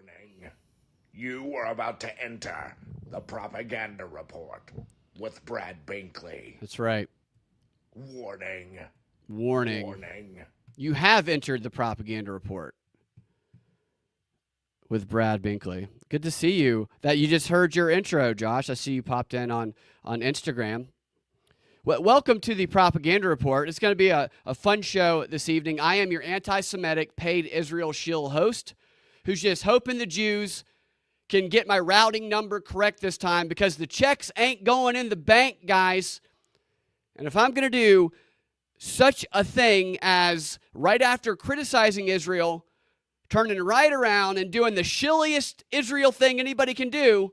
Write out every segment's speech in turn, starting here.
Warning. You are about to enter the propaganda report with Brad Binkley. That's right. Warning. Warning. Warning. You have entered the propaganda report with Brad Binkley. Good to see you. That you just heard your intro, Josh. I see you popped in on Instagram. Well, welcome to the propaganda report. It's going to be a fun show this evening. I am your anti-Semitic paid Israel Shill host who's just hoping the Jews can get my routing number correct this time because the checks ain't going in the bank, guys. And if I'm going to do such a thing as right after criticizing Israel, turning right around and doing the shilliest Israel thing anybody can do,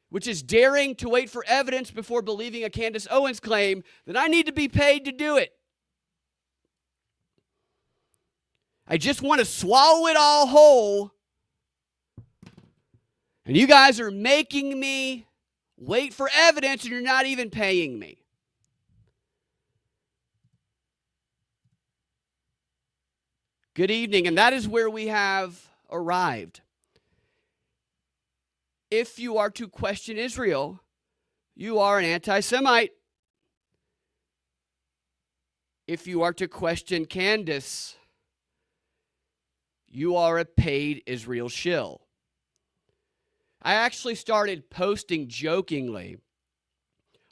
which is daring to wait for evidence before believing a Candace Owens claim, then I need to be paid to do it. I just want to swallow it all whole. And you guys are making me wait for evidence and you're not even paying me. Good evening, and that is where we have arrived. If you are to question Israel, you are an anti-Semite. If you are to question Candace, you are a paid Israel shill. I actually started posting jokingly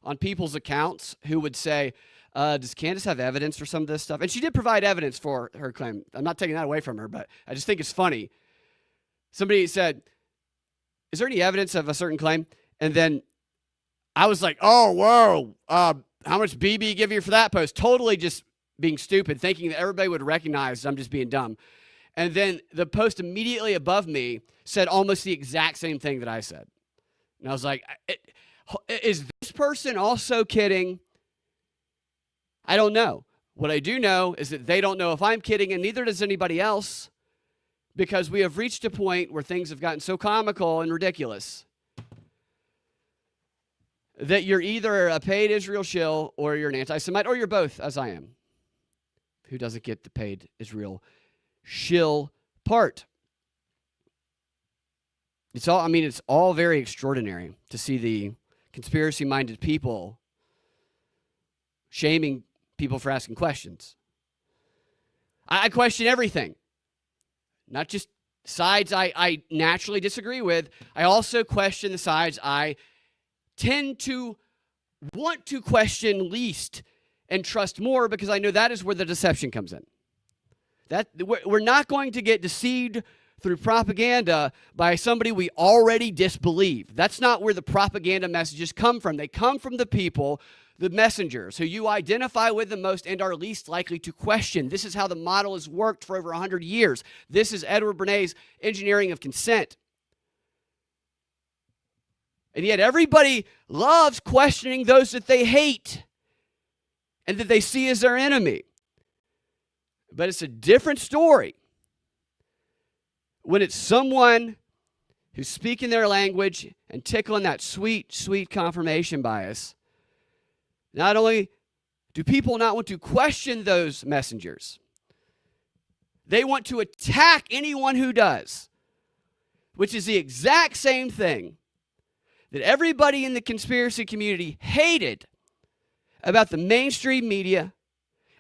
on people's accounts who would say, does Candace have evidence for some of this stuff? And she did provide evidence for her claim. I'm not taking that away from her, but I just think it's funny. Somebody said, is there any evidence of a certain claim? And then I was like, oh, whoa, how much BB give you for that post? Totally just being stupid, thinking that everybody would recognize I'm just being dumb. And then the post immediately above me said almost the exact same thing that I said. And I was like, is this person also kidding? I don't know. What I do know is that they don't know if I'm kidding, and neither does anybody else, because we have reached a point where things have gotten so comical and ridiculous that you're either a paid Israel shill or you're an anti-Semite, or you're both, as I am. Who doesn't get the paid Israel shill part? It's all very extraordinary to see the conspiracy-minded people shaming people for asking questions. I question everything. Not just sides I naturally disagree with. I also question the sides I tend to want to question least and trust more, because I know that is where the deception comes in. That we're not going to get deceived through propaganda by somebody we already disbelieve. That's not where the propaganda messages come from. They come from the people, the messengers, who you identify with the most and are least likely to question. This is how the model has worked for over 100 years. This is Edward Bernays' engineering of consent. And yet everybody loves questioning those that they hate and that they see as their enemy. But it's a different story when it's someone who's speaking their language and tickling that sweet, sweet confirmation bias. Not only do people not want to question those messengers, they want to attack anyone who does, which is the exact same thing that everybody in the conspiracy community hated about the mainstream media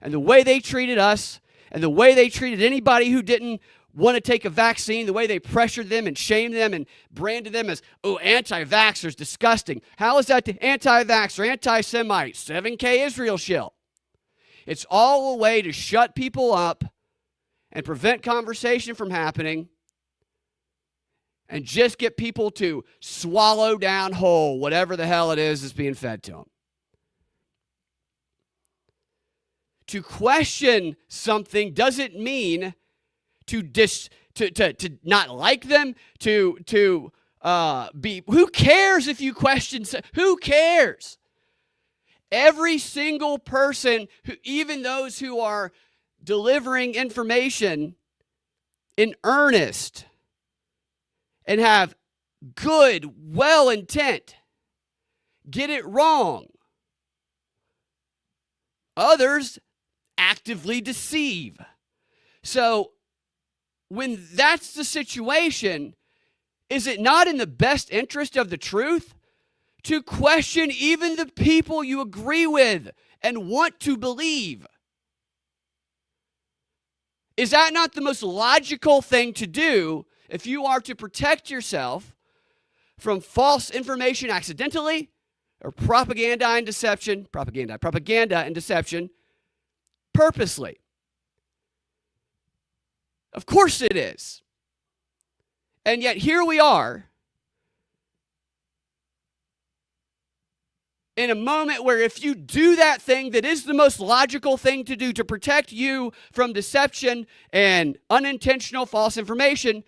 and the way they treated us and the way they treated anybody who didn't want to take a vaccine, the way they pressured them and shamed them and branded them as, oh, anti-vaxxers, disgusting. How is that the anti-vaxxer, anti-Semite, 7K Israel shill? It's all a way to shut people up and prevent conversation from happening and just get people to swallow down whole whatever the hell it is that's being fed to them. To question something doesn't mean to not like them, to be, who cares if you question, who cares? Every single person, even those who are delivering information in earnest and have good, well intent, get it wrong. Others actively deceive. So when that's the situation, is it not in the best interest of the truth to question even the people you agree with and want to believe? Is that not the most logical thing to do if you are to protect yourself from false information accidentally or propaganda and deception purposely? Of course it is. And yet here we are in a moment where if you do that thing that is the most logical thing to do to protect you from deception and unintentional false information,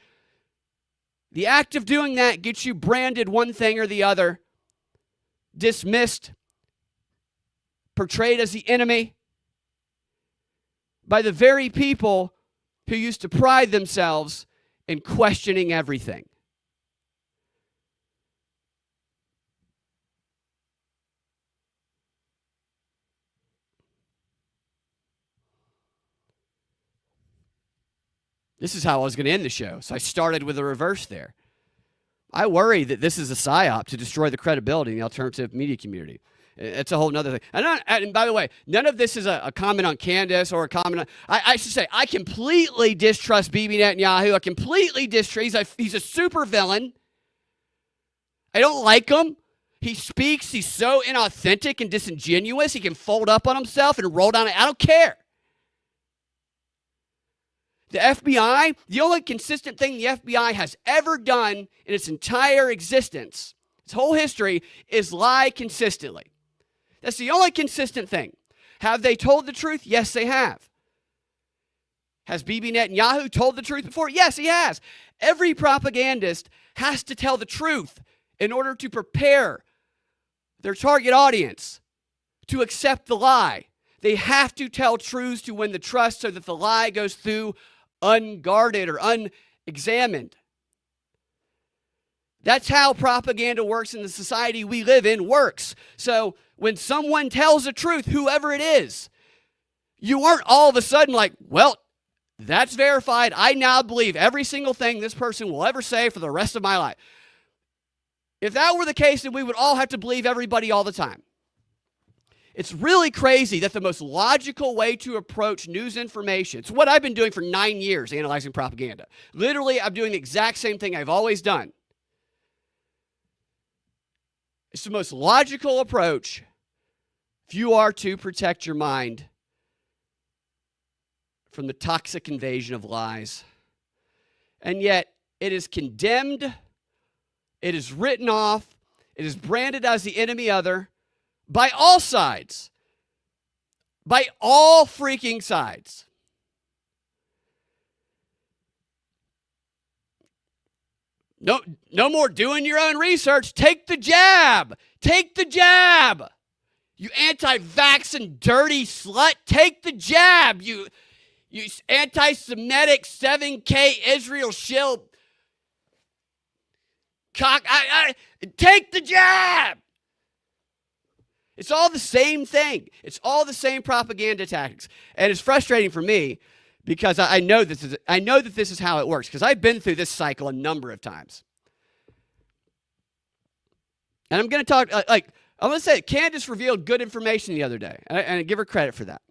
the act of doing that gets you branded one thing or the other, dismissed, portrayed as the enemy by the very people who used to pride themselves in questioning everything. This is how I was going to end the show, so I started with a reverse there. I worry that this is a psyop to destroy the credibility in the alternative media community. It's a whole other thing. And by the way, none of this is a comment on Candace or a comment on... I should say, I completely distrust Bibi Netanyahu. I completely distrust... He's a super villain. I don't like him. He speaks. He's so inauthentic and disingenuous. He can fold up on himself and roll down. I don't care. The FBI, the only consistent thing the FBI has ever done in its entire existence, its whole history, is lie consistently. That's the only consistent thing. Have they told the truth? Yes, they have. Has Bibi Netanyahu told the truth before? Yes, he has. Every propagandist has to tell the truth in order to prepare their target audience to accept the lie. They have to tell truths to win the trust so that the lie goes through unguarded or unexamined. That's how propaganda works in the society we live in works. So when someone tells the truth, whoever it is, you aren't all of a sudden like, well, that's verified. I now believe every single thing this person will ever say for the rest of my life. If that were the case, then we would all have to believe everybody all the time. It's really crazy that the most logical way to approach news information, it's what I've been doing for 9 years, analyzing propaganda. Literally, I'm doing the exact same thing I've always done. It's the most logical approach if you are to protect your mind from the toxic invasion of lies. And yet, it is condemned, it is written off, it is branded as the enemy other, by all sides. By all freaking sides. No more doing your own research. Take the jab. Take the jab. You anti-vaccine dirty slut. Take the jab. You anti-Semitic 7K Israel shill cock. Take the jab. It's all the same thing. It's all the same propaganda tactics. And it's frustrating for me because I know that this is how it works because I've been through this cycle a number of times. And I'm going to talk, I'm going to say Candace revealed good information the other day. And I give her credit for that.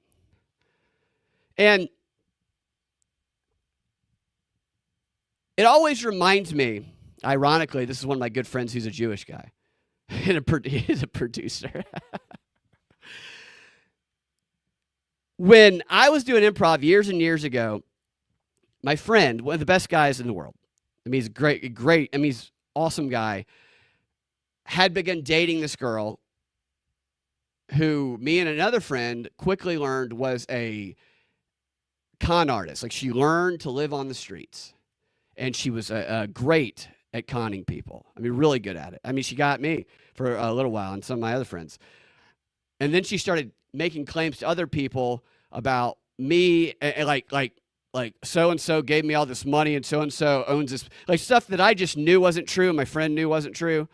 And it always reminds me, ironically, this is one of my good friends who's a Jewish guy. He's a producer. When I was doing improv years and years ago, my friend, one of the best guys in the world, I mean, he's he's an awesome guy, had begun dating this girl who me and another friend quickly learned was a con artist. Like, she learned to live on the streets, and she was great at conning people. I mean, really good at it. I mean, she got me for a little while and some of my other friends. And then she started making claims to other people about me, and like so-and-so gave me all this money and so-and-so owns this, like stuff that I just knew wasn't true and my friend knew wasn't true.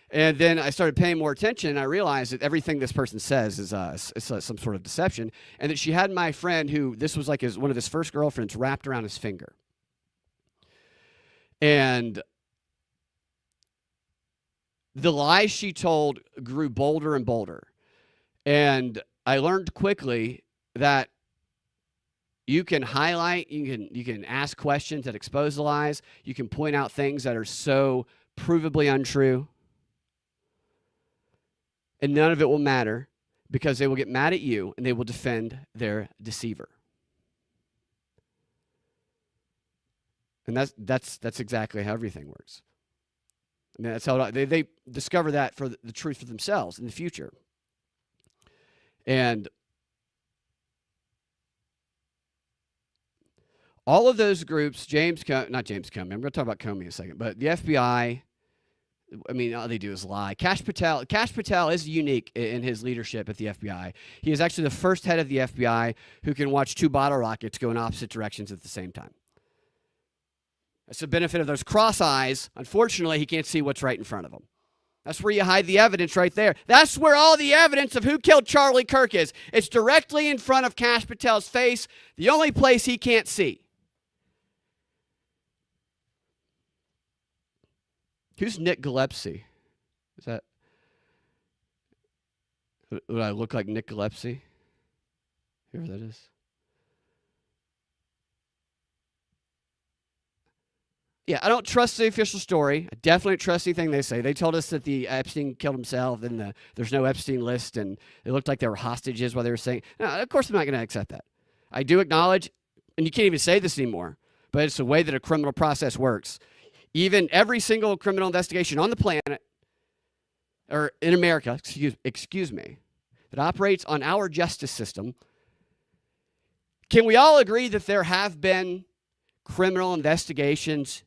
And then I started paying more attention and I realized that everything this person says is some sort of deception, and that she had my friend who, this was like one of his first girlfriends, wrapped around his finger. And the lies she told grew bolder and bolder. And I learned quickly that you can highlight, you can ask questions that expose the lies. You can point out things that are so provably untrue. And none of it will matter because they will get mad at you and they will defend their deceiver. And that's exactly how everything works. I mean, that's how they discover that for the truth for themselves in the future. And all of those groups, not James Comey, I'm going to talk about Comey in a second, but the FBI, I mean, all they do is lie. Kash Patel is unique in his leadership at the FBI. He is actually the first head of the FBI who can watch 2 bottle rockets go in opposite directions at the same time. That's the benefit of those cross eyes. Unfortunately, he can't see what's right in front of him. That's where you hide the evidence right there. That's where all the evidence of who killed Charlie Kirk is. It's directly in front of Kash Patel's face, the only place he can't see. Who's Nick Gillespie? Is that... Would I look like Nick Gillespie? Whoever that is. Yeah, I don't trust the official story. I definitely trust anything they say. They told us that the Epstein killed himself and there's no Epstein list and it looked like they were hostages while they were saying... No, of course I'm not going to accept that. I do acknowledge, and you can't even say this anymore, but it's the way that a criminal process works. Even every single criminal investigation on the planet, or in America, excuse me, that operates on our justice system, can we all agree that there have been criminal investigations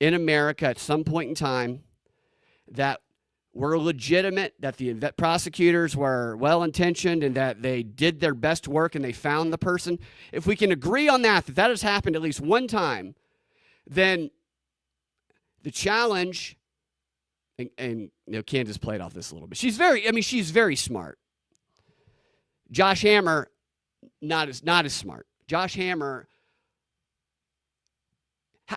in America at some point in time that were legitimate, that the prosecutors were well-intentioned and that they did their best work and they found the person? If we can agree on that has happened at least one time, then the challenge, and Candace played off this a little bit. She's very smart. Josh Hammer, not as smart. Josh Hammer,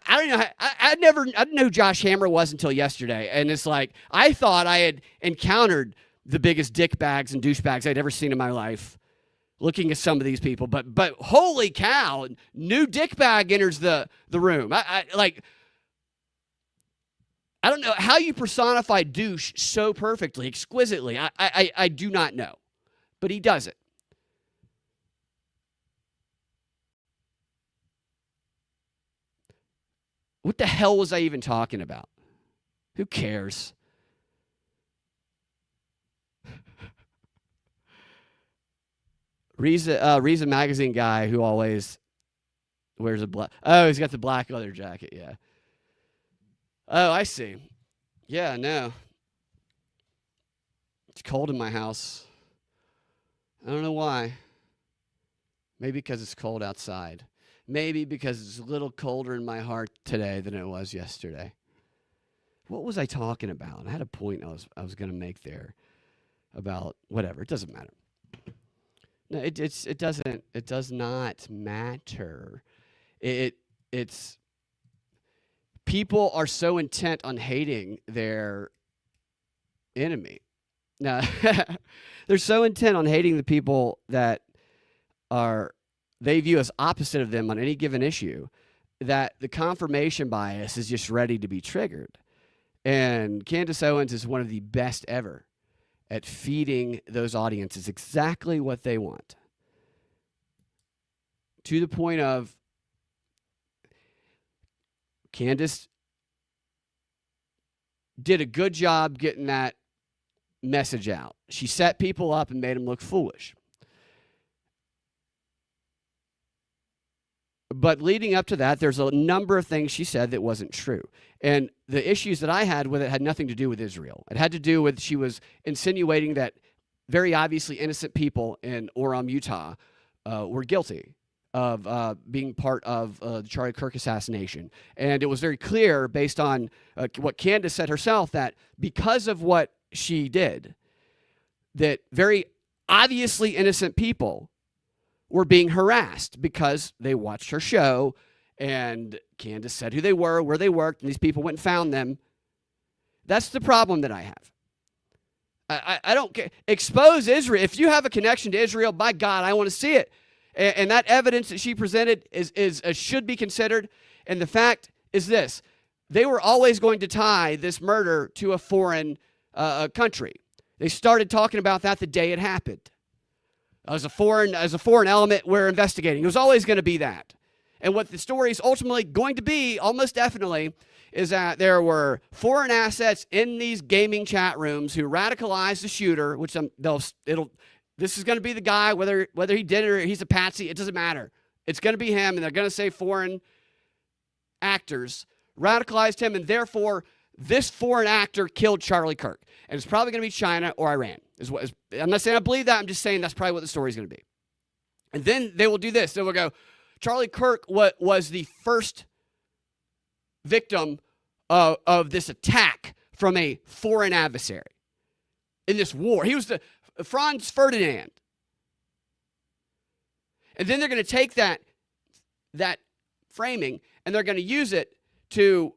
I don't know. I didn't know who Josh Hammer was until yesterday. And it's like, I thought I had encountered the biggest dick bags and douchebags I'd ever seen in my life, looking at some of these people. But holy cow, new dick bag enters the room. I don't know how you personify douche so perfectly, exquisitely. I do not know. But he does it. What the hell was I even talking about? Who cares? Reason magazine guy who always wears a black... Oh, he's got the black leather jacket, yeah. Oh, I see. Yeah, no. It's cold in my house. I don't know why. Maybe because it's cold outside. Maybe because it's a little colder in my heart today than it was yesterday. What was I talking about? I had a point I was going to make there about whatever. It doesn't matter. No, it does not matter. It's people are so intent on hating their enemy. Now, they're so intent on hating the people that they view as opposite of them on any given issue that the confirmation bias is just ready to be triggered. And Candace Owens is one of the best ever at feeding those audiences exactly what they want. To the point of Candace did a good job getting that message out. She set people up and made them look foolish. But leading up to that, there's a number of things she said that wasn't true. And the issues that I had with it had nothing to do with Israel. It had to do with she was insinuating that very obviously innocent people in Orem, Utah, were guilty of being part of the Charlie Kirk assassination. And it was very clear based on what Candace said herself that because of what she did, that very obviously innocent people were being harassed because they watched her show And Candace said who they were, where they worked, and these people went and found them. That's the problem that I have. I don't care. Expose Israel. If you have a connection to Israel, by God, I want to see it. And that evidence that she presented is should be considered. And the fact is this. They were always going to tie this murder to a foreign country. They started talking about that the day it happened. As a foreign element we're investigating. It was always going to be that. And what the story is ultimately going to be, almost definitely, is that there were foreign assets in these gaming chat rooms who radicalized the shooter, which this is going to be the guy, whether he did it or he's a patsy, it doesn't matter. It's going to be him, and they're going to say foreign actors radicalized him, and therefore this foreign actor killed Charlie Kirk. And it's probably going to be China or Iran. I'm not saying I believe that. I'm just saying that's probably what the story's going to be. And then they will do this. They will go, Charlie Kirk was the first victim of this attack from a foreign adversary in this war. He was the Franz Ferdinand. And then they're going to take that framing and they're going to use it to,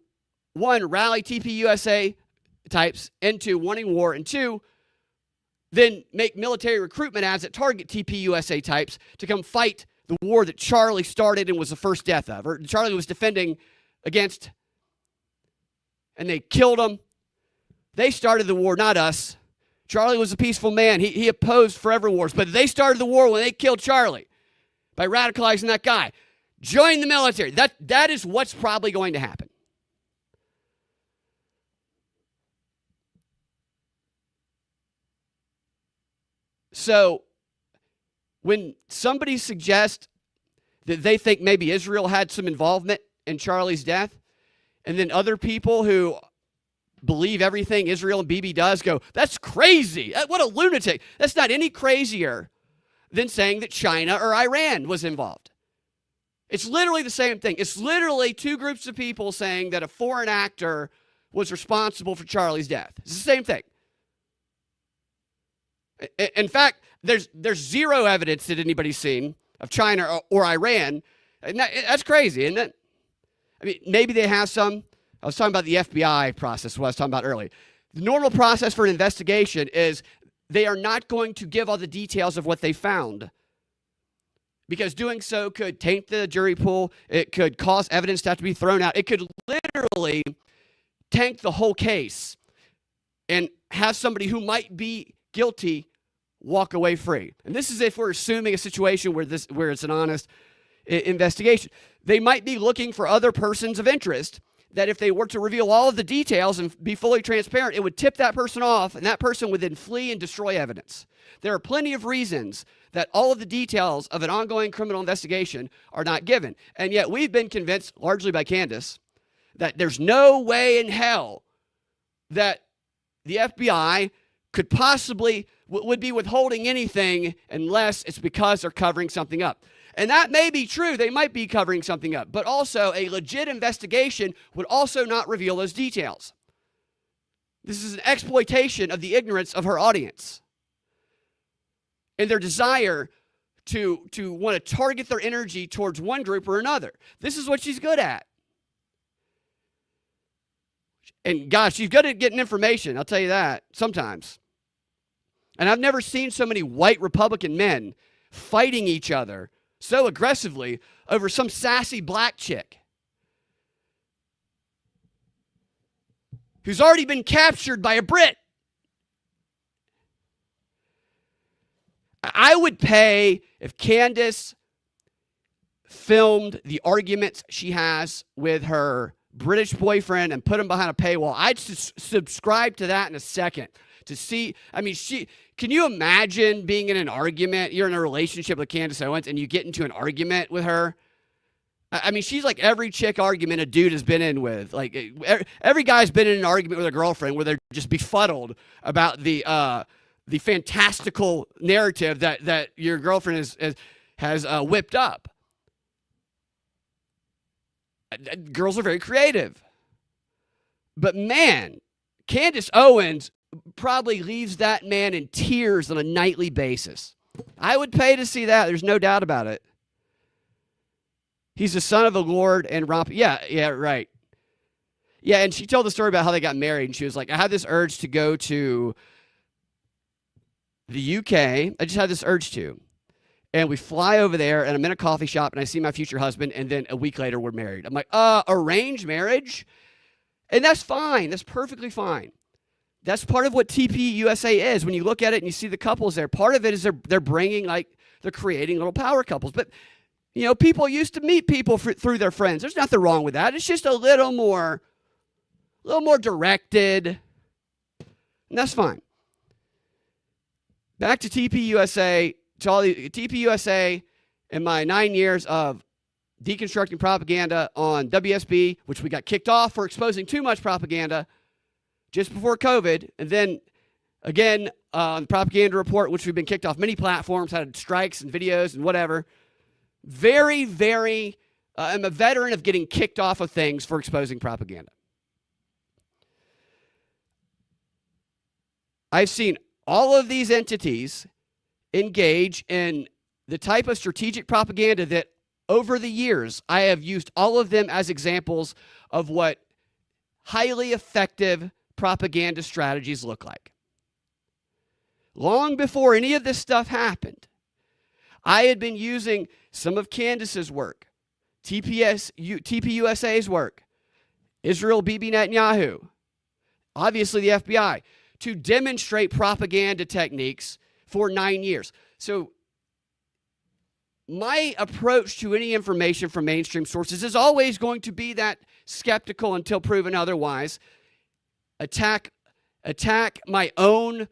one, rally TPUSA types into wanting war, and two, then make military recruitment ads that target TPUSA types to come fight the war that Charlie started and was the first death of, or Charlie was defending against, and they killed him. They started the war, not us. Charlie was a peaceful man. He opposed forever wars, but they started the war when they killed Charlie by radicalizing that guy. Join the military. That is what's probably going to happen. So when somebody suggests that they think maybe Israel had some involvement in Charlie's death, and then other people who believe everything Israel and Bibi does go, that's crazy. What a lunatic. That's not any crazier than saying that China or Iran was involved. It's literally the same thing. It's literally two groups of people saying that a foreign actor was responsible for Charlie's death. It's the same thing. In fact, there's zero evidence that anybody's seen of China or Iran. And that's crazy, isn't it? I mean, maybe they have some. I was talking about the FBI process, what I was talking about earlier. The normal process for an investigation is they are not going to give all the details of what they found, because doing so could taint the jury pool. It could cause evidence to have to be thrown out. It could literally tank the whole case and have somebody who might be guilty walk away free. And this is if we're assuming a situation where it's an honest investigation. They might be looking for other persons of interest that if they were to reveal all of the details and be fully transparent, it would tip that person off, and that person would then flee and destroy evidence. There are plenty of reasons that all of the details of an ongoing criminal investigation are not given. And yet we've been convinced, largely by Candace, that there's no way in hell that the FBI could possibly would be withholding anything unless it's because they're covering something up. And that may be true. They might be covering something up. But also, a legit investigation would also not reveal those details. This is an exploitation of the ignorance of her audience and their desire to want to target their energy towards one group or another. This is what she's good at. And gosh, she's good at getting information, I'll tell you that, sometimes. And I've never seen so many white Republican men fighting each other so aggressively over some sassy black chick who's already been captured by a Brit. I would pay if Candace filmed the arguments she has with her British boyfriend and put him behind a paywall. I'd subscribe to that in a second to see. I mean, can you imagine being in an argument? You're in a relationship with Candace Owens and you get into an argument with her. I mean, she's like every chick argument a dude has been in with. Like every guy's been in an argument with a girlfriend where they're just befuddled about the fantastical narrative that your girlfriend has whipped up. Girls are very creative. But man, Candace Owens probably leaves that man in tears on a nightly basis. I would pay to see that. There's no doubt about it. He's the son of the Lord and romp. Yeah, right. Yeah, and she told the story about how they got married, and she was like, I had this urge to go to the UK. I just had this urge to. And we fly over there, and I'm in a coffee shop, and I see my future husband, and then a week later, we're married. I'm like, arranged marriage? And that's fine. That's perfectly fine. That's part of what TP USA is. When you look at it and you see the couples there, part of it is they're bringing, like, they're creating little power couples. But, you know, people used to meet people through their friends. There's nothing wrong with that. It's just a little more directed, and that's fine. Back to TP USA. To all the TP USA in my 9 years of deconstructing propaganda on WSB, which we got kicked off for exposing too much propaganda just before COVID, and then again on the Propaganda Report, which we've been kicked off many platforms, had strikes and videos and whatever. Very, very, I'm a veteran of getting kicked off of things for exposing propaganda. I've seen all of these entities engage in the type of strategic propaganda that over the years, I have used all of them as examples of what highly effective propaganda strategies look like. Long before any of this stuff happened, I had been using some of Candace's work, TPUSA's work, Israel Bibi Netanyahu, obviously the FBI, to demonstrate propaganda techniques for 9 years. So my approach to any information from mainstream sources is always going to be that skeptical until proven otherwise. Attack my own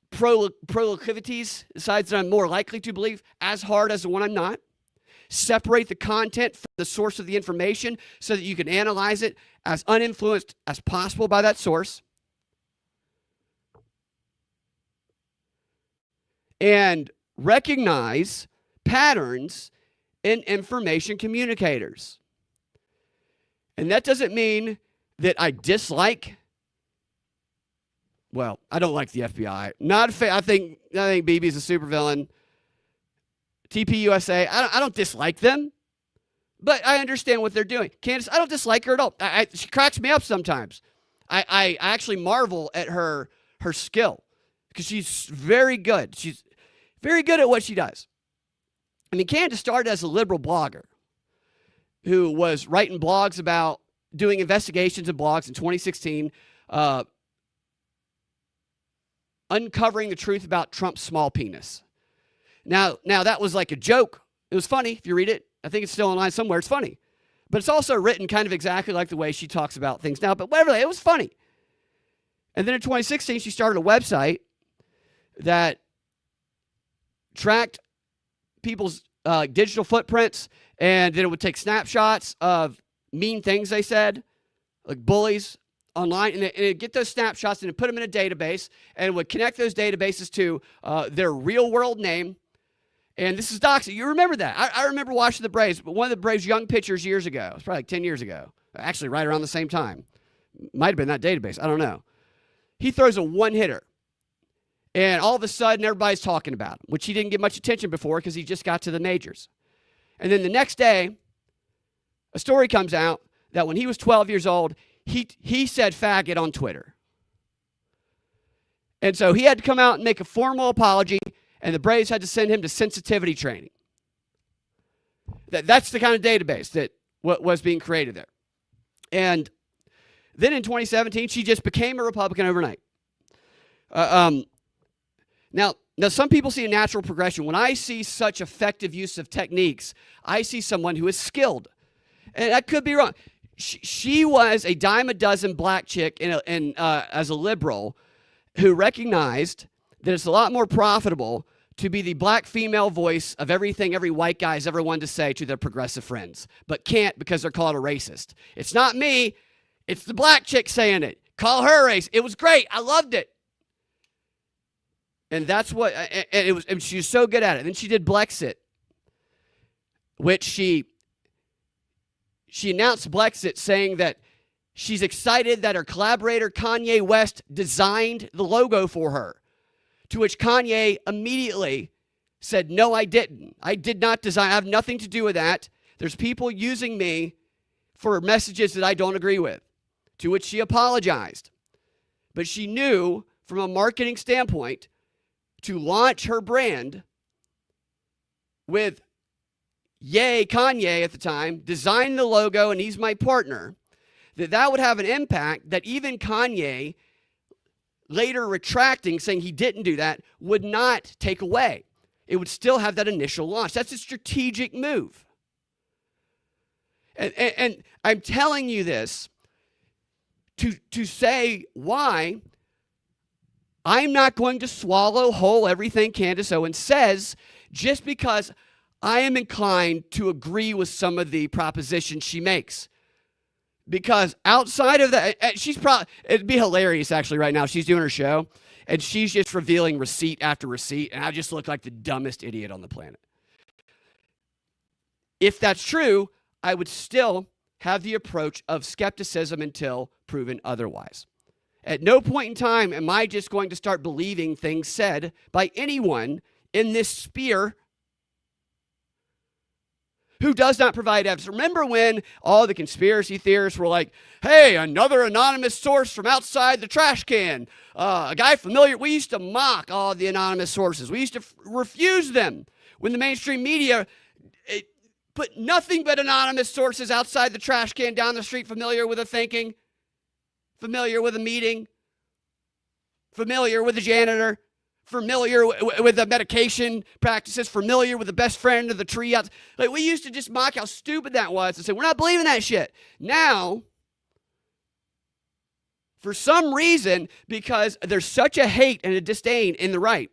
proclivities, decides that I'm more likely to believe, as hard as the one I'm not. Separate the content from the source of the information so that you can analyze it as uninfluenced as possible by that source. And recognize patterns in information communicators. And that doesn't mean that I dislike, well, I don't like the FBI. I think Bibi is a supervillain. TPUSA, I don't dislike them, but I understand what they're doing. Candace, I don't dislike her at all. She cracks me up sometimes. I actually marvel at her skill because she's very good. She's very good at what she does. I mean, Candace started as a liberal blogger who was writing blogs about doing investigations and blogs in 2016, uncovering the truth about Trump's small penis. Now that was like a joke. It was funny if you read it. I think it's still online somewhere. It's funny. But it's also written kind of exactly like the way she talks about things now. But whatever, it was funny. And then in 2016, she started a website that tracked people's digital footprints, and then it would take snapshots of mean things they said, like bullies online, and it'd get those snapshots and it'd put them in a database, and it would connect those databases to their real world name. And this is doxing. You remember that. I remember watching the Braves, but one of the Braves' young pitchers years ago, it was probably like 10 years ago, actually right around the same time. Might have been that database. I don't know. He throws a one-hitter. And all of a sudden, everybody's talking about him, which he didn't get much attention before because he just got to the majors. And then the next day, a story comes out that when he was 12 years old, he said faggot on Twitter. And so he had to come out and make a formal apology, and the Braves had to send him to sensitivity training. That's the kind of database that was being created there. And then in 2017, she just became a Republican overnight. Now, some people see a natural progression. When I see such effective use of techniques, I see someone who is skilled. And that could be wrong. She was a dime a dozen black chick as a liberal who recognized that it's a lot more profitable to be the black female voice of everything every white guy's ever wanted to say to their progressive friends, but can't because they're called a racist. It's not me. It's the black chick saying it. Call her a racist. It was great. I loved it. And that's what, and she was so good at it. And then she did Blexit, which she announced Blexit saying that she's excited that her collaborator Kanye West designed the logo for her, to which Kanye immediately said, no, I didn't. I did not design. I have nothing to do with that. There's people using me for messages that I don't agree with, to which she apologized. But she knew from a marketing standpoint to launch her brand with Kanye at the time, designed the logo, and he's my partner, that would have an impact that even Kanye, later retracting, saying he didn't do that, would not take away. It would still have that initial launch. That's a strategic move. And I'm telling you this to say why I'm not going to swallow whole everything Candace Owens says just because I am inclined to agree with some of the propositions she makes. Because outside of that, it'd be hilarious actually right now. She's doing her show and she's just revealing receipt after receipt, and I just look like the dumbest idiot on the planet. If that's true, I would still have the approach of skepticism until proven otherwise. At no point in time am I just going to start believing things said by anyone in this sphere who does not provide evidence. Remember when all the conspiracy theorists were like, hey, another anonymous source from outside the trash can. A guy familiar. We used to mock all the anonymous sources. We used to refuse them when the mainstream media put nothing but anonymous sources outside the trash can down the street, familiar with a thinking, familiar with a meeting, familiar with the janitor, familiar with the medication practices, familiar with the best friend of the tree. Like, we used to just mock how stupid that was and say, we're not believing that shit. Now, for some reason, because there's such a hate and a disdain in the right,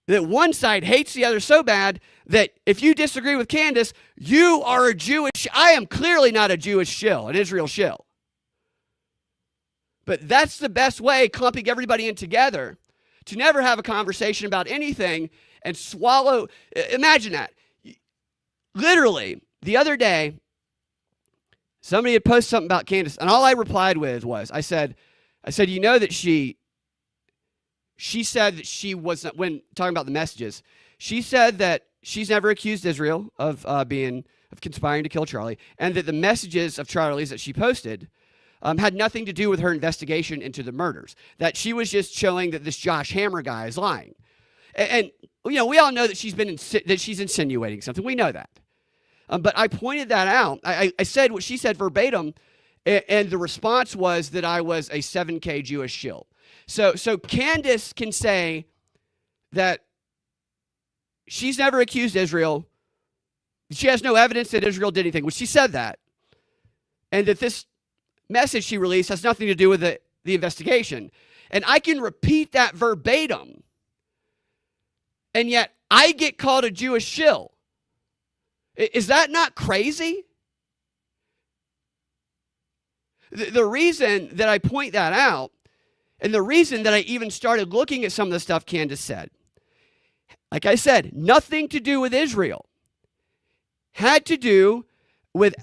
that one side hates the other so bad that if you disagree with Candace, you are a Jewish. I am clearly not a Jewish shill, an Israel shill. But that's the best way, clumping everybody in together, to never have a conversation about anything and swallow. Imagine that. Literally, the other day, somebody had posted something about Candace, and all I replied with was, I said, you know that she said that she was not, when talking about the messages, she said that she's never accused Israel of conspiring to kill Charlie, and that the messages of Charlie's that she posted had nothing to do with her investigation into the murders. That she was just showing that this Josh Hammer guy is lying, and you know, we all know that she's insinuating something. We know that, but I pointed that out. I said what she said verbatim, and the response was that I was a 7K Jewish shill. So Candace can say that she's never accused Israel. She has no evidence that Israel did anything, which she said that, and that this message she released has nothing to do with the investigation. And I can repeat that verbatim, and yet I get called a Jewish shill. Is that not crazy? The reason that I point that out, and the reason that I even started looking at some of the stuff Candace said, like I said, nothing to do with Israel. Had to do with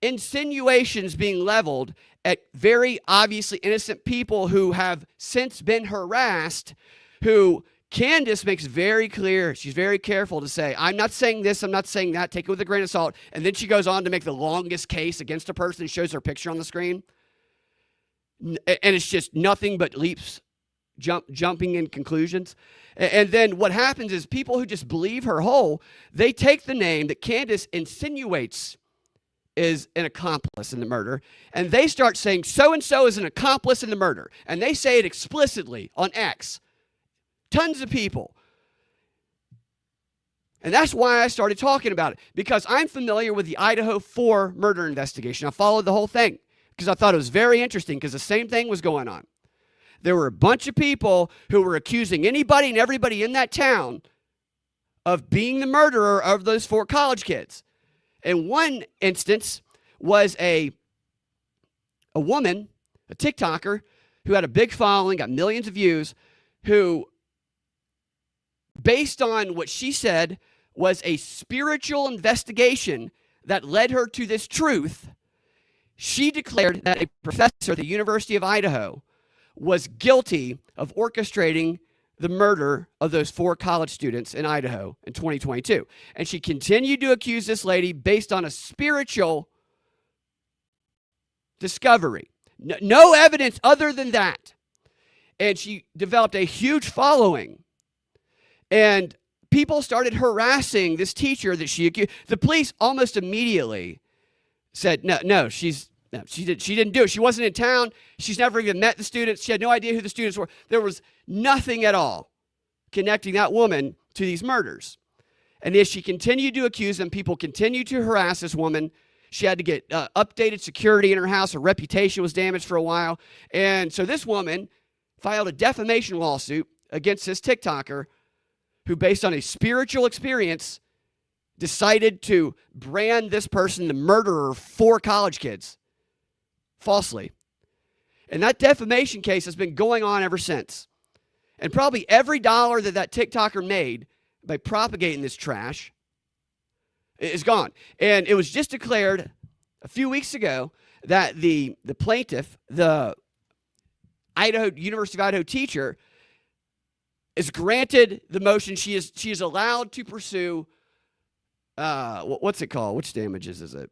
insinuations being leveled at very obviously innocent people who have since been harassed, who Candace makes very clear. She's very careful to say, I'm not saying this, I'm not saying that, take it with a grain of salt. And then she goes on to make the longest case against a person and shows her picture on the screen. And it's just nothing but leaps, jumping in conclusions. And then what happens is people who just believe her whole, they take the name that Candace insinuates is an accomplice in the murder, and they start saying so-and-so is an accomplice in the murder. And they say it explicitly on X. Tons of people. And that's why I started talking about it, because I'm familiar with the Idaho 4 murder investigation. I followed the whole thing because I thought it was very interesting, because the same thing was going on. There were a bunch of people who were accusing anybody and everybody in that town of being the murderer of those 4 college kids. And one instance was a woman, a TikToker, who had a big following, got millions of views, who, based on what she said was a spiritual investigation that led her to this truth, she declared that a professor at the University of Idaho was guilty of orchestrating the murder of those 4 college students in Idaho in 2022. And she continued to accuse this lady based on a spiritual discovery. No evidence other than that. And she developed a huge following. And people started harassing this teacher that she accused. The police almost immediately said, no, she didn't do it. She wasn't in town. She's never even met the students. She had no idea who the students were. There was nothing at all connecting that woman to these murders. And as she continued to accuse them, people continued to harass this woman. She had to get updated security in her house. Her reputation was damaged for a while. And so this woman filed a defamation lawsuit against this TikToker who, based on a spiritual experience, decided to brand this person the murderer of 4 college kids falsely. And that defamation case has been going on ever since. And probably every dollar that TikToker made by propagating this trash is gone. And it was just declared a few weeks ago that the plaintiff, the University of Idaho teacher, is granted the motion. She is allowed to pursue, what's it called? Which damages is it?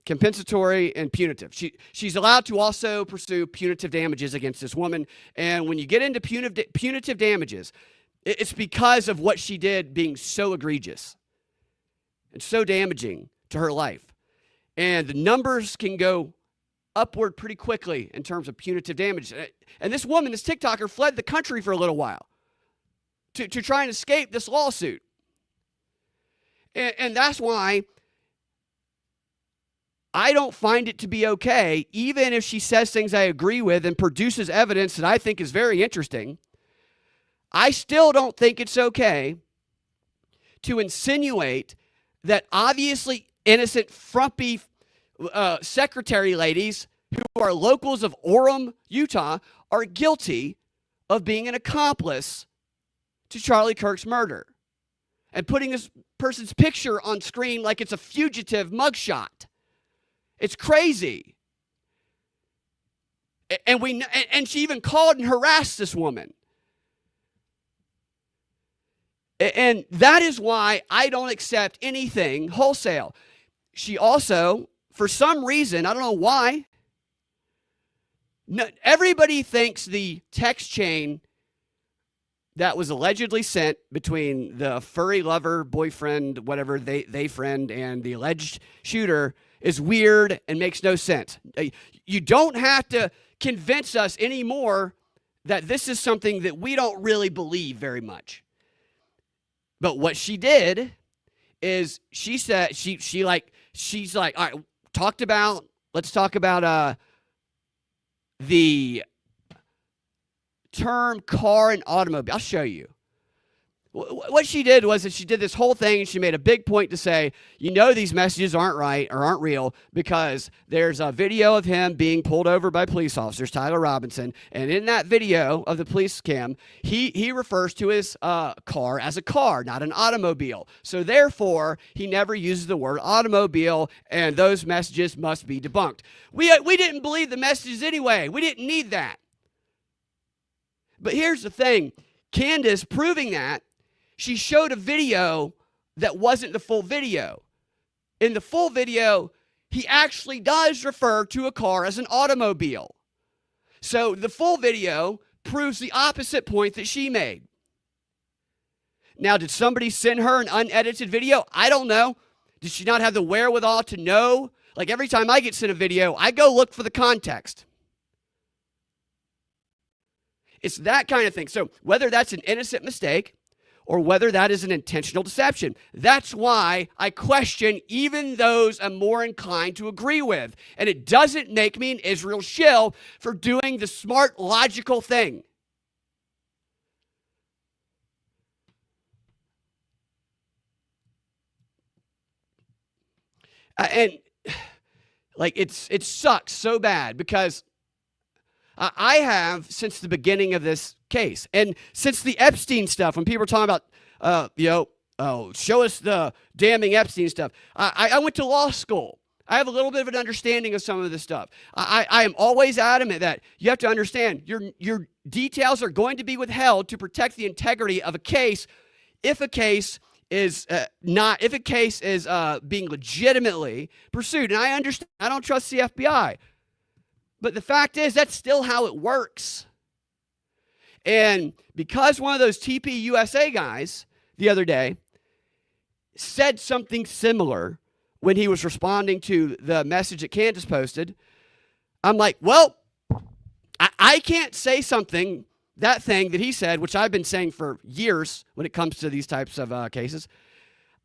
Compensatory and punitive. She's allowed to also pursue punitive damages against this woman. And when you get into punitive damages, it's because of what she did being so egregious and so damaging to her life. And the numbers can go upward pretty quickly in terms of punitive damage. And this woman, this TikToker, fled the country for a little while to try and escape this lawsuit. And that's why I don't find it to be okay, even if she says things I agree with and produces evidence that I think is very interesting. I still don't think it's okay to insinuate that obviously innocent, frumpy secretary ladies who are locals of Orem, Utah, are guilty of being an accomplice to Charlie Kirk's murder and putting this person's picture on screen like it's a fugitive mugshot. It's crazy. And she even called and harassed this woman. And that is why I don't accept anything wholesale. She also, for some reason, I don't know why, everybody thinks the text chain that was allegedly sent between the furry lover, boyfriend, whatever, they friend, and the alleged shooter is weird and makes no sense. You don't have to convince us anymore that this is something that we don't really believe very much. But what she did is she said, she's like, all right, let's talk about the term car and automobile. I'll show you. What she did was that she did this whole thing and she made a big point to say, these messages aren't right or aren't real because there's a video of him being pulled over by police officers, Tyler Robinson, and in that video of the police cam, he refers to his car as a car, not an automobile. So therefore, he never uses the word automobile, and those messages must be debunked. We didn't believe the messages anyway. We didn't need that. But here's the thing. Candace, proving that, she showed a video that wasn't the full video. In the full video, he actually does refer to a car as an automobile. So the full video proves the opposite point that she made. Now, did somebody send her an unedited video? I don't know. Did she not have the wherewithal to know? Like every time I get sent a video, I go look for the context. It's that kind of thing. So whether that's an innocent mistake or whether that is an intentional deception, that's why I question even those I'm more inclined to agree with. And it doesn't make me an Israel shill for doing the smart, logical thing. And like it sucks so bad because I have since the beginning of this case and since the Epstein stuff, when people are talking about, show us the damning Epstein stuff. I went to law school. I have a little bit of an understanding of some of this stuff. I am always adamant that you have to understand you're details are going to be withheld to protect the integrity of a case if a case is being legitimately pursued. And I understand, I don't trust the FBI. But the fact is, that's still how it works. And because one of those TPUSA guys the other day said something similar when he was responding to the message that Candace posted, I'm like, well, I can't say that thing that he said, which I've been saying for years when it comes to these types of cases.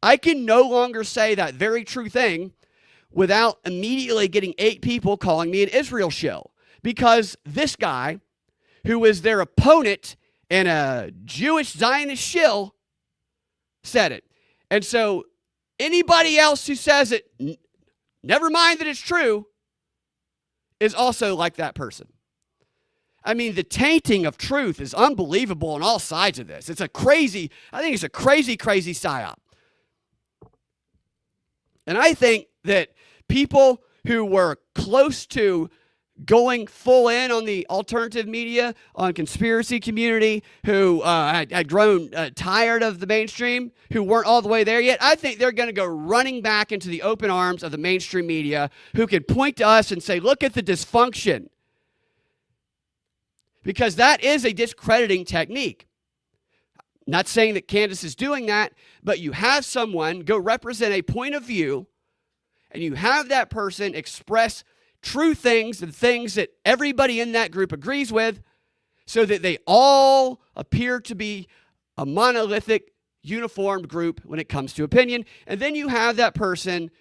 I can no longer say that very true thing without immediately getting 8 people calling me an Israel shill, because this guy, who is their opponent and a Jewish Zionist shill, said it. And so anybody else who says it, never mind that it's true, is also like that person. I mean, the tainting of truth is unbelievable on all sides of this. I think it's a crazy psyop. And I think that people who were close to going full in on the alternative media, on conspiracy community, who had grown tired of the mainstream, who weren't all the way there yet, I think they're going to go running back into the open arms of the mainstream media, who can point to us and say, look at the dysfunction. Because that is a discrediting technique. Not saying that Candace is doing that, but you have someone go represent a point of view, and you have that person express true things and things that everybody in that group agrees with, so that they all appear to be a monolithic, uniformed group when it comes to opinion. And then you have that person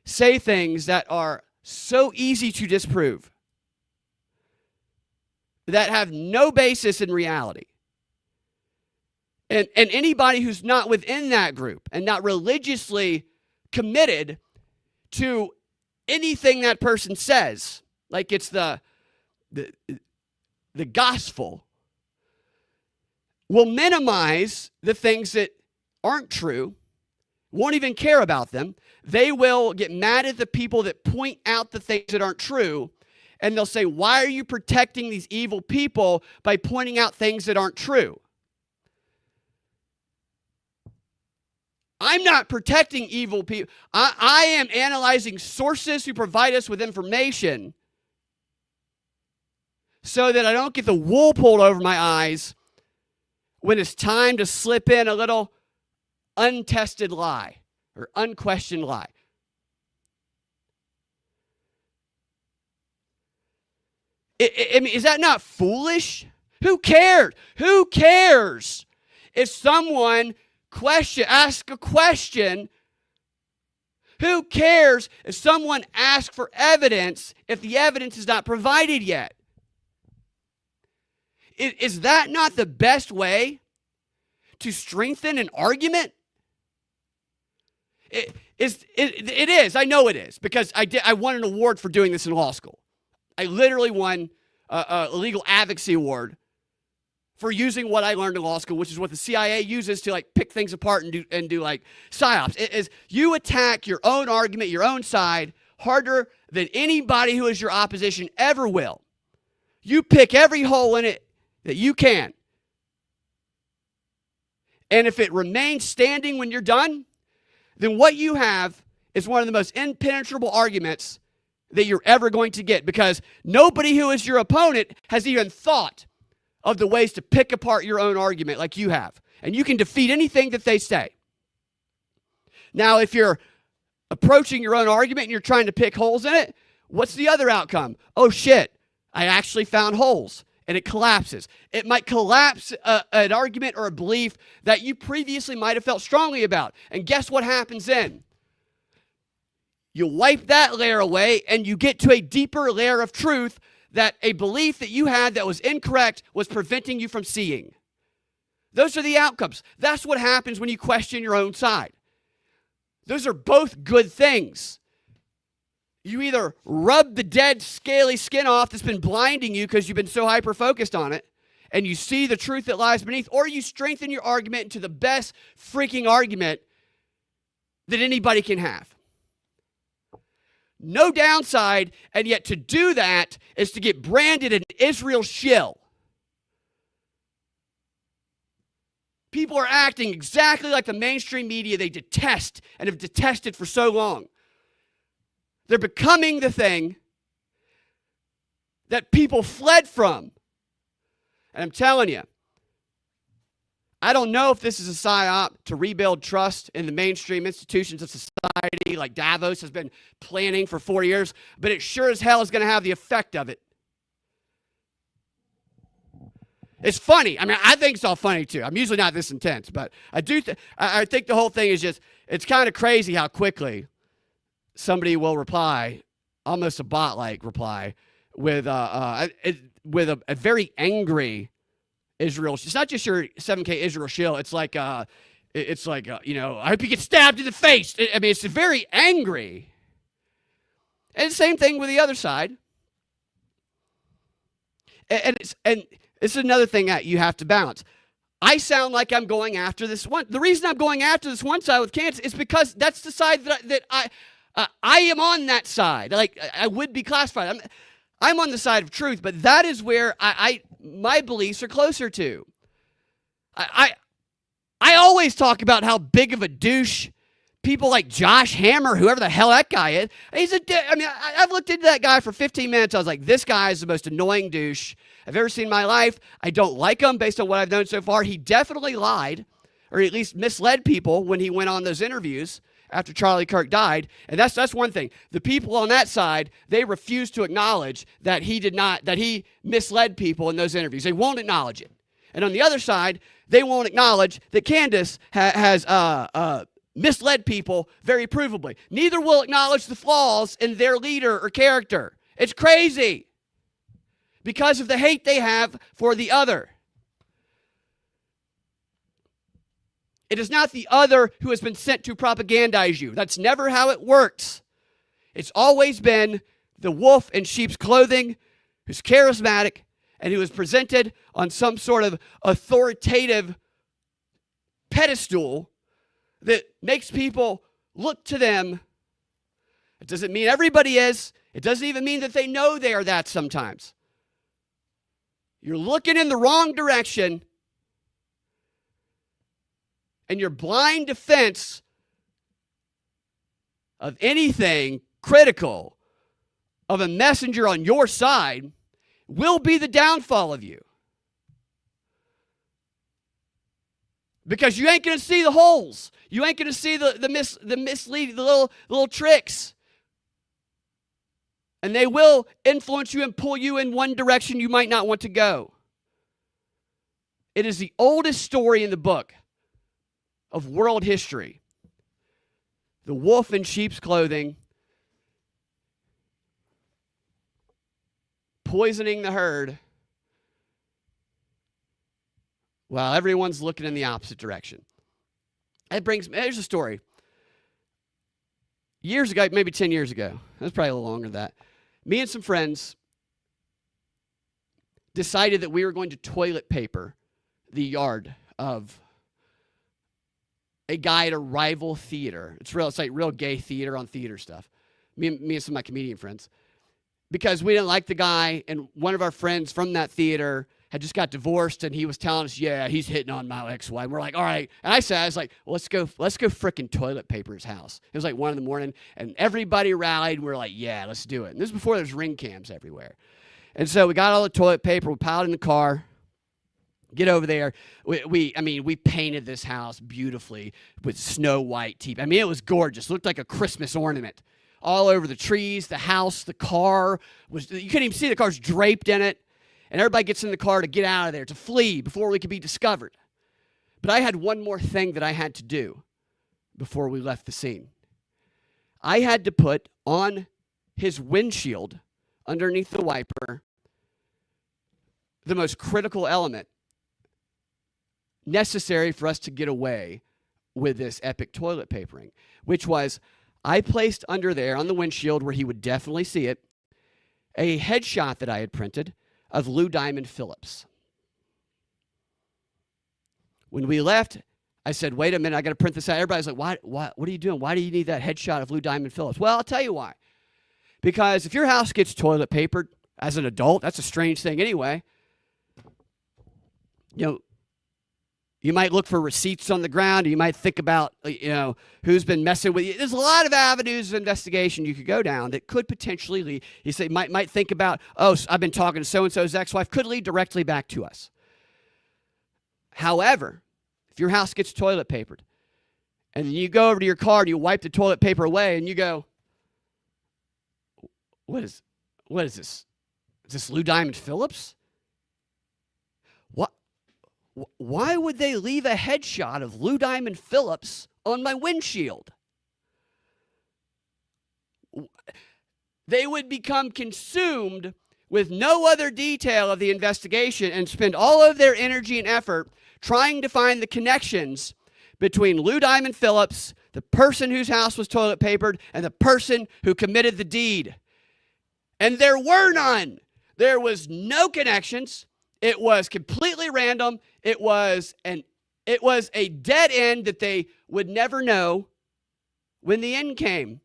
say things that are so easy to disprove, that have no basis in reality. And anybody who's not within that group and not religiously committed to anything that person says, like it's the gospel, will minimize the things that aren't true, won't even care about them. They will get mad at the people that point out the things that aren't true, and they'll say, why are you protecting these evil people by pointing out things that aren't true? I'm not protecting evil people. I am analyzing sources who provide us with information so that I don't get the wool pulled over my eyes when it's time to slip in a little untested lie or unquestioned lie. I mean, is that not foolish? Who cares? Who cares if someone asks a question? Who cares if someone asks for evidence if the evidence is not provided yet? Is that not the best way to strengthen an argument? It is. I know it is, because I won an award for doing this in law school. I literally won a legal advocacy award for using what I learned in law school, which is what the CIA uses to like pick things apart and do like psyops. It is, you attack your own argument, your own side, harder than anybody who is your opposition ever will. You pick every hole in it that you can. And if it remains standing when you're done, then what you have is one of the most impenetrable arguments that you're ever going to get, because nobody who is your opponent has even thought of the ways to pick apart your own argument like you have. And you can defeat anything that they say. Now, if you're approaching your own argument and you're trying to pick holes in it, what's the other outcome? Oh shit, I actually found holes, and it collapses. It might collapse an argument or a belief that you previously might have felt strongly about. And guess what happens then? You wipe that layer away, and you get to a deeper layer of truth that a belief that you had that was incorrect was preventing you from seeing. Those are the outcomes. That's what happens when you question your own side. Those are both good things. You either rub the dead, scaly skin off that's been blinding you because you've been so hyper-focused on it, and you see the truth that lies beneath, or you strengthen your argument into the best freaking argument that anybody can have. No downside, and yet to do that is to get branded an Israel shill. People are acting exactly like the mainstream media they detest and have detested for so long. They're becoming the thing that people fled from. And I'm telling you, I don't know if this is a psyop to rebuild trust in the mainstream institutions of society like Davos has been planning for 4 years, but it sure as hell is going to have the effect of it. It's funny. I mean, I think it's all funny too. I'm usually not this intense, but I think the whole thing is just, it's kind of crazy how quickly somebody will reply, almost a bot-like reply, with a very angry Israel. It's not just your 7K Israel shill. It's like, I hope you get stabbed in the face. I mean, it's very angry. And the same thing with the other side. And it's another thing that you have to balance. I sound like I'm going after this one. The reason I'm going after this one side with cancer is because that's the side that I am on that side. Like, I would be classified. I'm on the side of truth, but that is where my beliefs are closer to. I always talk about how big of a douche people like Josh Hammer, whoever the hell that guy is, I've looked into that guy for 15 minutes. I was like, this guy is the most annoying douche I've ever seen in my life. I don't like him based on what I've known so far. He definitely lied, or at least misled people when he went on those interviews after Charlie Kirk died. And that's one thing. The people on that side, they refuse to acknowledge that he misled people in those interviews. They won't acknowledge it. And on the other side, they won't acknowledge that Candace has misled people very provably. Neither will acknowledge the flaws in their leader or character. It's crazy because of the hate they have for the other. It is not the other who has been sent to propagandize you. That's never how it works. It's always been the wolf in sheep's clothing who's charismatic and who is presented on some sort of authoritative pedestal that makes people look to them. It doesn't mean everybody is. It doesn't even mean that they know they are that sometimes. You're looking in the wrong direction, and your blind defense of anything critical of a messenger on your side will be the downfall of you. Because you ain't going to see the holes. You ain't going to see the misleading, the little tricks. And they will influence you and pull you in one direction you might not want to go. It is the oldest story in the book of world history. The wolf in sheep's clothing, poisoning the herd while everyone's looking in the opposite direction. Here's a story. Years ago, maybe 10 years ago, that's probably a little longer than that, me and some friends decided that we were going to toilet paper the yard of a guy at a rival theater. It's like real gay theater on theater stuff. Me and some of my comedian friends. Because we didn't like the guy, and one of our friends from that theater had just got divorced, and he was telling us, yeah, he's hitting on my ex-wife. We're like, all right. And I was like, well, let's go frickin' toilet paper his house. It was like 1 a.m, and everybody rallied. And we were like, yeah, let's do it. And this was before there was ring cams everywhere. And so we got all the toilet paper. We piled it in the car. Get over there. We painted this house beautifully with snow white teeth. I mean, it was gorgeous. It looked like a Christmas ornament. All over the trees, the house, the car. You couldn't even see the car's draped in it. And everybody gets in the car to get out of there, to flee before we could be discovered. But I had one more thing that I had to do before we left the scene. I had to put on his windshield, underneath the wiper, the most critical element necessary for us to get away with this epic toilet papering, which was I placed under there on the windshield where he would definitely see it, a headshot that I had printed of Lou Diamond Phillips. When we left, I said, wait a minute, I got to print this out. Everybody's like, what are you doing? Why do you need that headshot of Lou Diamond Phillips? Well, I'll tell you why. Because if your house gets toilet papered as an adult, that's a strange thing anyway. You know, You might look for receipts on the ground. You might think about, who's been messing with you. There's a lot of avenues of investigation you could go down that could potentially lead. You say, might think about, I've been talking to so-and-so's ex-wife, could lead directly back to us. However, if your house gets toilet papered, and then you go over to your car and you wipe the toilet paper away and you go, what is this? Is this Lou Diamond Phillips? Why would they leave a headshot of Lou Diamond Phillips on my windshield? They would become consumed with no other detail of the investigation and spend all of their energy and effort trying to find the connections between Lou Diamond Phillips, the person whose house was toilet papered, and the person who committed the deed. And there were none. There was no connections. It was completely random. It was a dead end that they would never know when the end came,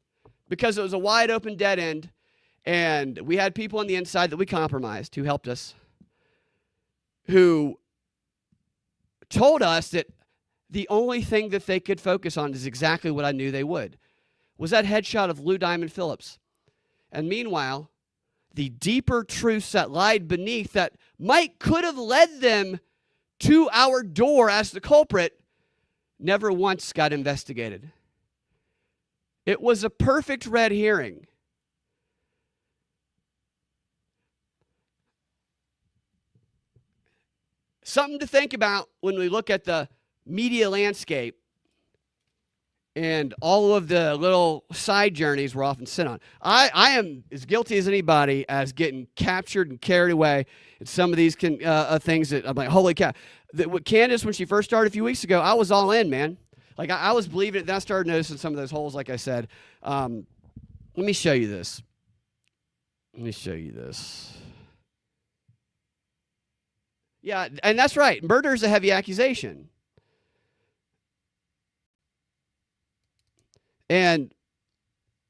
because it was a wide open dead end. And we had people on the inside that we compromised who helped us, who told us that the only thing that they could focus on is exactly what I knew they would, was that headshot of Lou Diamond Phillips. And meanwhile, the deeper truths that lied beneath that could have led them to our door as the culprit never once got investigated. It was a perfect red herring. Something to think about when we look at the media landscape and all of the little side journeys we're often sent on. I am as guilty as anybody as getting captured and carried away in some of these things that I'm like, holy cow. With Candace, when she first started a few weeks ago, I was all in, man. Like, I was believing it. Then I started noticing some of those holes, like I said. Let me show you this. Yeah, and that's right. Murder is a heavy accusation. And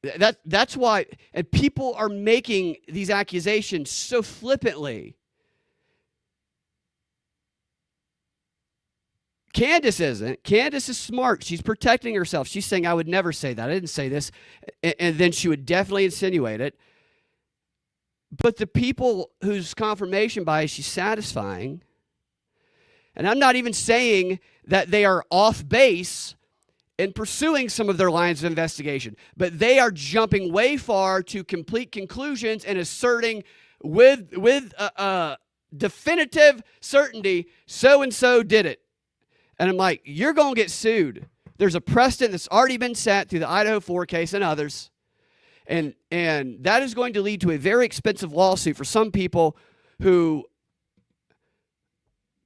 that's why, and people are making these accusations so flippantly. Candace isn't. Candace is smart. She's protecting herself. She's saying, I would never say that. I didn't say this. And then she would definitely insinuate it. But the people whose confirmation bias she's satisfying, and I'm not even saying that they are off base in pursuing some of their lines of investigation, but they are jumping way far to complete conclusions and asserting with definitive certainty, so-and-so did it. And I'm like, you're going to get sued. There's a precedent that's already been set through the Idaho 4 case and others. And that is going to lead to a very expensive lawsuit for some people who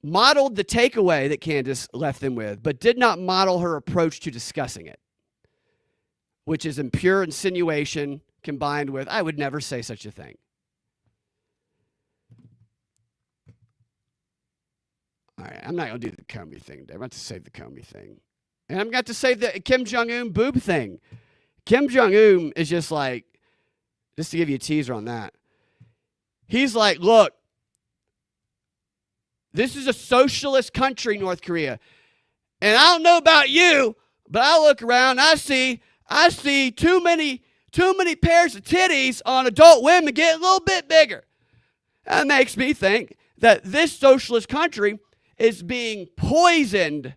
modeled the takeaway that Candace left them with, but did not model her approach to discussing it, which is in pure insinuation combined with, I would never say such a thing. All right, I'm not going to do the Comey thing today. I'm about to save the Comey thing. And I'm going to save the Kim Jong-un boob thing. Kim Jong-un is just like, just to give you a teaser on that, he's like, look, this is a socialist country, North Korea. And I don't know about you, but I look around, I see too many pairs of titties on adult women get a little bit bigger. That makes me think that this socialist country is being poisoned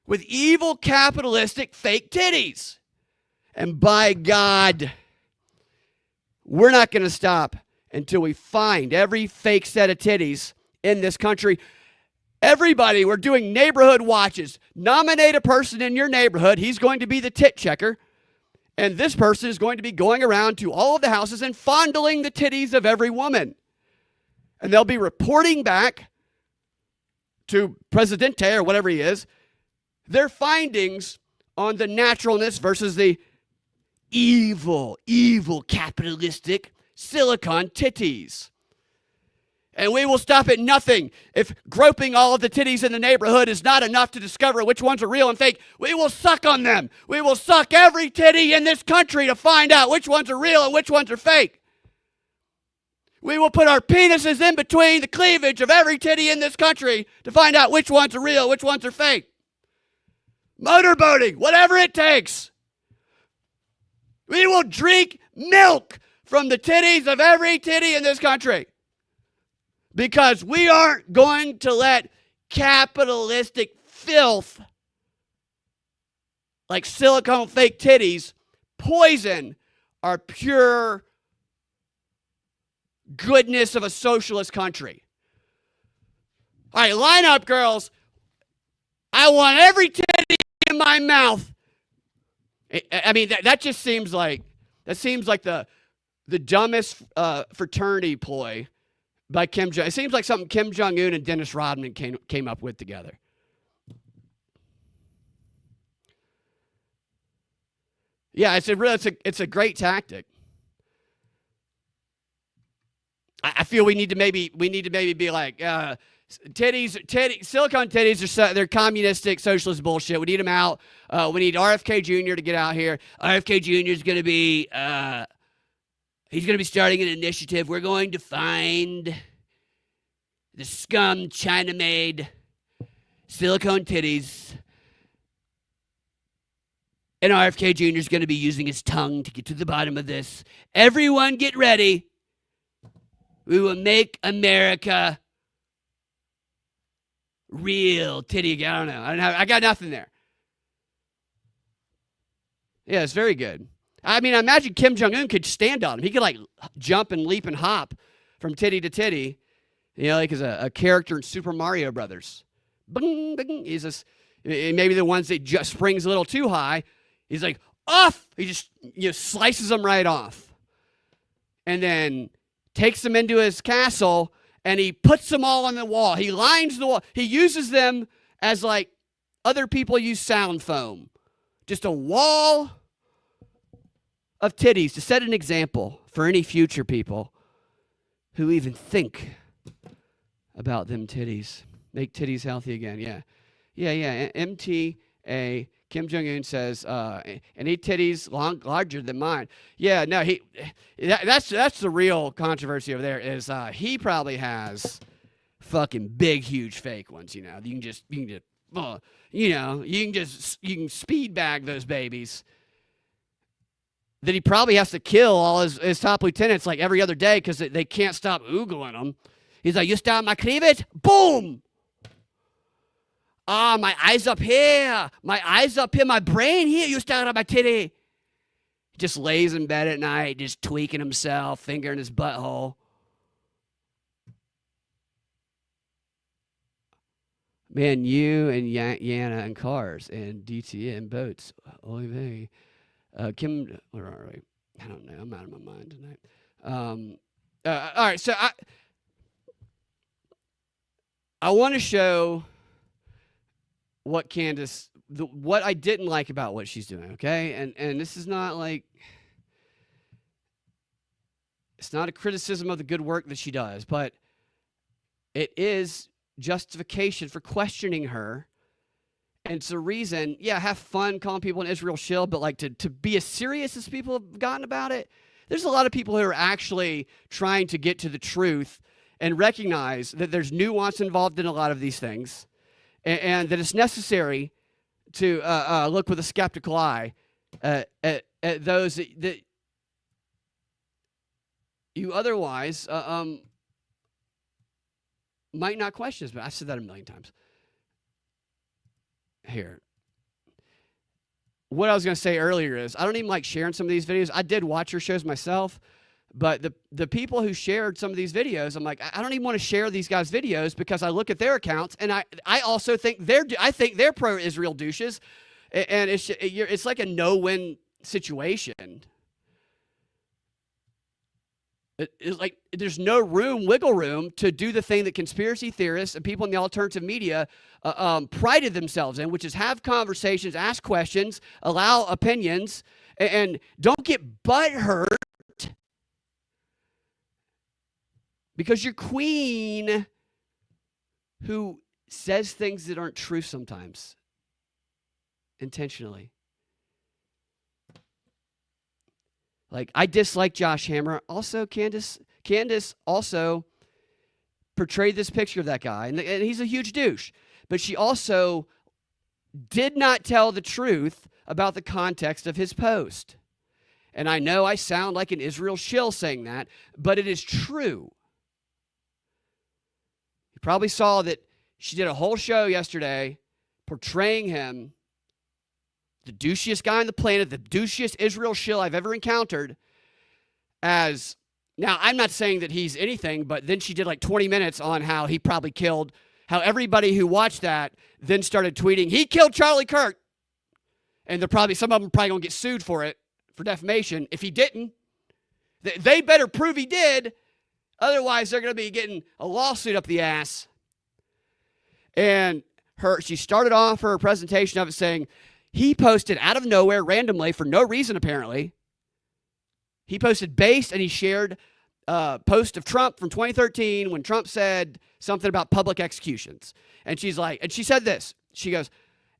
with evil capitalistic fake titties. And by God, we're not going to stop until we find every fake set of titties in this country. Everybody, we're doing neighborhood watches. Nominate a person in your neighborhood. He's going to be the tit checker. And this person is going to be going around to all of the houses and fondling the titties of every woman. And they'll be reporting back to Presidente or whatever he is, their findings on the naturalness versus the evil capitalistic silicon titties. And we will stop at nothing. If groping all of the titties in the neighborhood is not enough to discover which ones are real and fake, we will suck on them. We will suck every titty in this country to find out which ones are real and which ones are fake. We will put our penises in between the cleavage of every titty in this country to find out which ones are real, which ones are fake. Motorboating, whatever it takes. We will drink milk from the titties of every titty in this country. Because we aren't going to let capitalistic filth like silicone fake titties poison our pure goodness of a socialist country. All right, line up, girls. I want every titty in my mouth. I mean, that just seems like the dumbest fraternity ploy by Kim Jong. It seems like something Kim Jong-un and Dennis Rodman came up with together. Yeah, it's a great tactic. I feel we need to maybe be like silicone titties they're communistic socialist bullshit. We need them out. We need RFK Jr. to get out here. RFK Jr. is going to be he's going to be starting an initiative. We're going to find the scum China-made silicone titties. And RFK Jr. is going to be using his tongue to get to the bottom of this. Everyone get ready. We will make America real titty again. I don't know. I got nothing there. Yeah, it's very good. I mean, I imagine Kim Jong-un could stand on him. He could like jump and leap and hop from titty to titty. You know, like as a character in Super Mario Brothers. Bing, bing. He's just, maybe the ones that just springs a little too high. He's like, off! He just slices them right off. And then takes them into his castle, and he puts them all on the wall. He lines the wall. He uses them as like other people use sound foam. Just a wall of titties to set an example for any future people who even think about them titties. Make titties healthy again, yeah. Yeah. MTA... Kim Jong-un says, any titties larger than mine. Yeah, no, that's the real controversy over there is he probably has fucking big, huge fake ones, you know. You can speed bag those babies. That he probably has to kill all his top lieutenants like every other day because they can't stop oogling them. He's like, you stop my cleavage? Boom! My eyes up here. My brain here. You start on my titty. He just lays in bed at night, just tweaking himself, finger in his butthole. Man, you and Yana and cars and DTA and boats. Oy vey. Kim, where are we? I don't know. I'm out of my mind tonight. All right, so I want to show what Candace, what I didn't like about what she's doing, okay? And this is not like, it's not a criticism of the good work that she does, but it is justification for questioning her. And it's a reason, yeah, have fun calling people an Israel shill, but like to be as serious as people have gotten about it, there's a lot of people who are actually trying to get to the truth and recognize that there's nuance involved in a lot of these things. And that it's necessary to look with a skeptical eye at those that you otherwise might not question. But I've said that a million times. Here. What I was going to say earlier is I don't even like sharing some of these videos. I did watch her shows myself. But the people who shared some of these videos, I'm like, I don't even want to share these guys' videos because I look at their accounts and I also think they're pro-Israel douches, and it's like a no-win situation. It's like there's no wiggle room to do the thing that conspiracy theorists and people in the alternative media prided themselves in, which is have conversations, ask questions, allow opinions, and don't get butthurt because your queen, who says things that aren't true sometimes, intentionally. Like, I dislike Josh Hammer. Also, Candace Candace also portrayed this picture of that guy, and he's a huge douche. But she also did not tell the truth about the context of his post. And I know I sound like an Israel shill saying that, but it is true. You probably saw that she did a whole show yesterday portraying him, the douchiest guy on the planet, the douchiest Israel shill I've ever encountered, as, now I'm not saying that he's anything, but then she did like 20 minutes on how he probably killed, how everybody who watched that then started tweeting, he killed Charlie Kirk. And some of them probably going to get sued for it, for defamation. If he didn't, they better prove he did. Otherwise, they're going to be getting a lawsuit up the ass. And she started off her presentation of it saying, he posted out of nowhere, randomly, for no reason apparently. He posted based, and he shared a post of Trump from 2013 when Trump said something about public executions. And she's like, and she said this. She goes,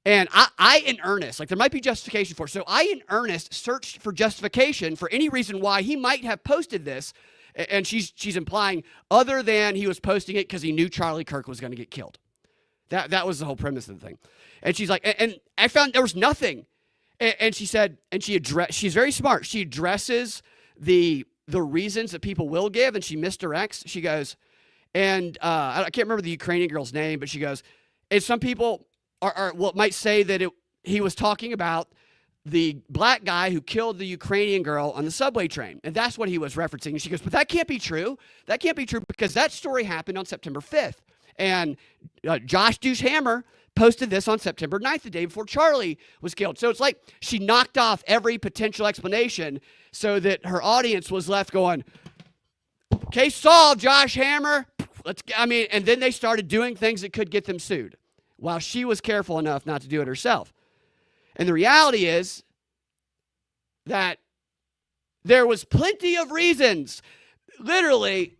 and I in earnest, like there might be justification for it. So I in earnest searched for justification for any reason why he might have posted this. And she's implying other than he was posting it because he knew Charlie Kirk was going to get killed. That was the whole premise of the thing. And she's like, and I found there was nothing. And she said, and she's very smart. She addresses the reasons that people will give, and she misdirects. She goes, and I can't remember the Ukrainian girl's name, but she goes, and some people might say that he was talking about the black guy who killed the Ukrainian girl on the subway train. And that's what he was referencing. And she goes, but that can't be true. That can't be true because that story happened on September 5th. And Josh Hammer posted this on September 9th, the day before Charlie was killed. So it's like she knocked off every potential explanation so that her audience was left going, case solved, Josh Hammer. And then they started doing things that could get them sued, while she was careful enough not to do it herself. And the reality is that there was plenty of reasons. Literally,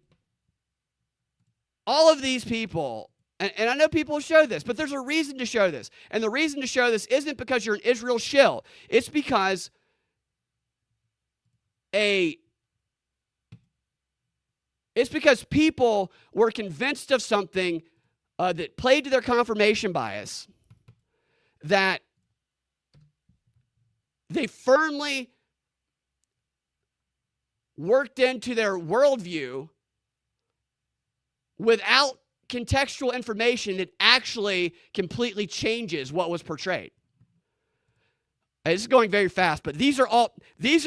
all of these people, and I know people show this, but there's a reason to show this. And the reason to show this isn't because you're an Israel shill. It's because people were convinced of something that played to their confirmation bias, that they firmly worked into their worldview without contextual information that actually completely changes what was portrayed. This is going very fast, but these are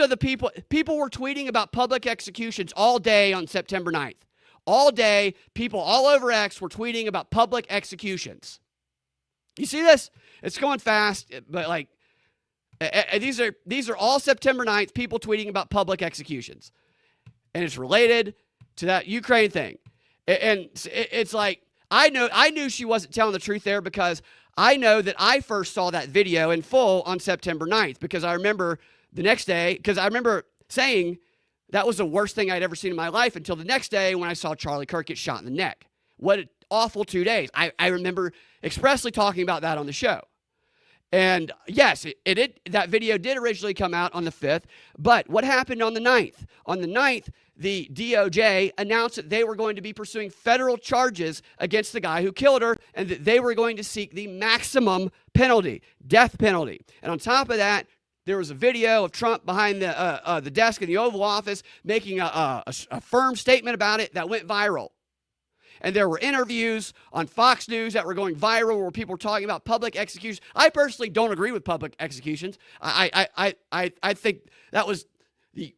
the people were tweeting about public executions all day on September 9th. All day, people all over X were tweeting about public executions. You see this? It's going fast, but like, these are all September 9th people tweeting about public executions. And it's related to that Ukraine thing. And it's like, I knew she wasn't telling the truth there because I know that I first saw that video in full on September 9th because I remember the next day, because I remember saying that was the worst thing I'd ever seen in my life until the next day when I saw Charlie Kirk get shot in the neck. What an awful 2 days. I remember expressly talking about that on the show. And yes, that video did originally come out on the 5th, but what happened on the 9th? On the 9th, the DOJ announced that they were going to be pursuing federal charges against the guy who killed her and that they were going to seek the maximum penalty, death penalty. And on top of that, there was a video of Trump behind the desk in the Oval Office making a firm statement about it that went viral. And there were interviews on Fox News that were going viral where people were talking about public executions. I personally don't agree with public executions. I think that was the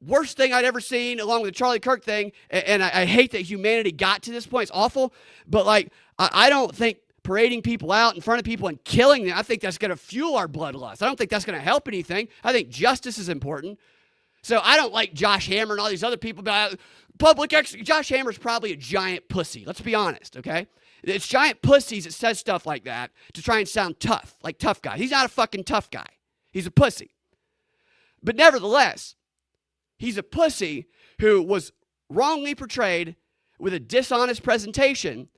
worst thing I'd ever seen, along with the Charlie Kirk thing. And I hate that humanity got to this point. It's awful. But like, I don't think parading people out in front of people and killing them, I think that's going to fuel our bloodlust. I don't think that's going to help anything. I think justice is important. So I don't like Josh Hammer and all these other people about Josh Hammer's probably a giant pussy. Let's be honest, okay? It's giant pussies that says stuff like that to try and sound tough, like tough guy. He's not a fucking tough guy. He's a pussy. But nevertheless, he's a pussy who was wrongly portrayed with a dishonest presentation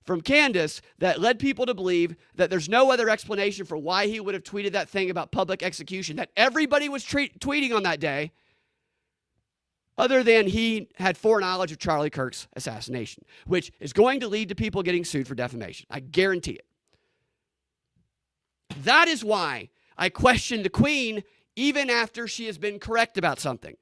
from Candace that led people to believe that there's no other explanation for why he would have tweeted that thing about public execution that everybody was tweeting on that day, other than he had foreknowledge of Charlie Kirk's assassination, which is going to lead to people getting sued for defamation. I guarantee it. That is why I question the Queen even after she has been correct about something.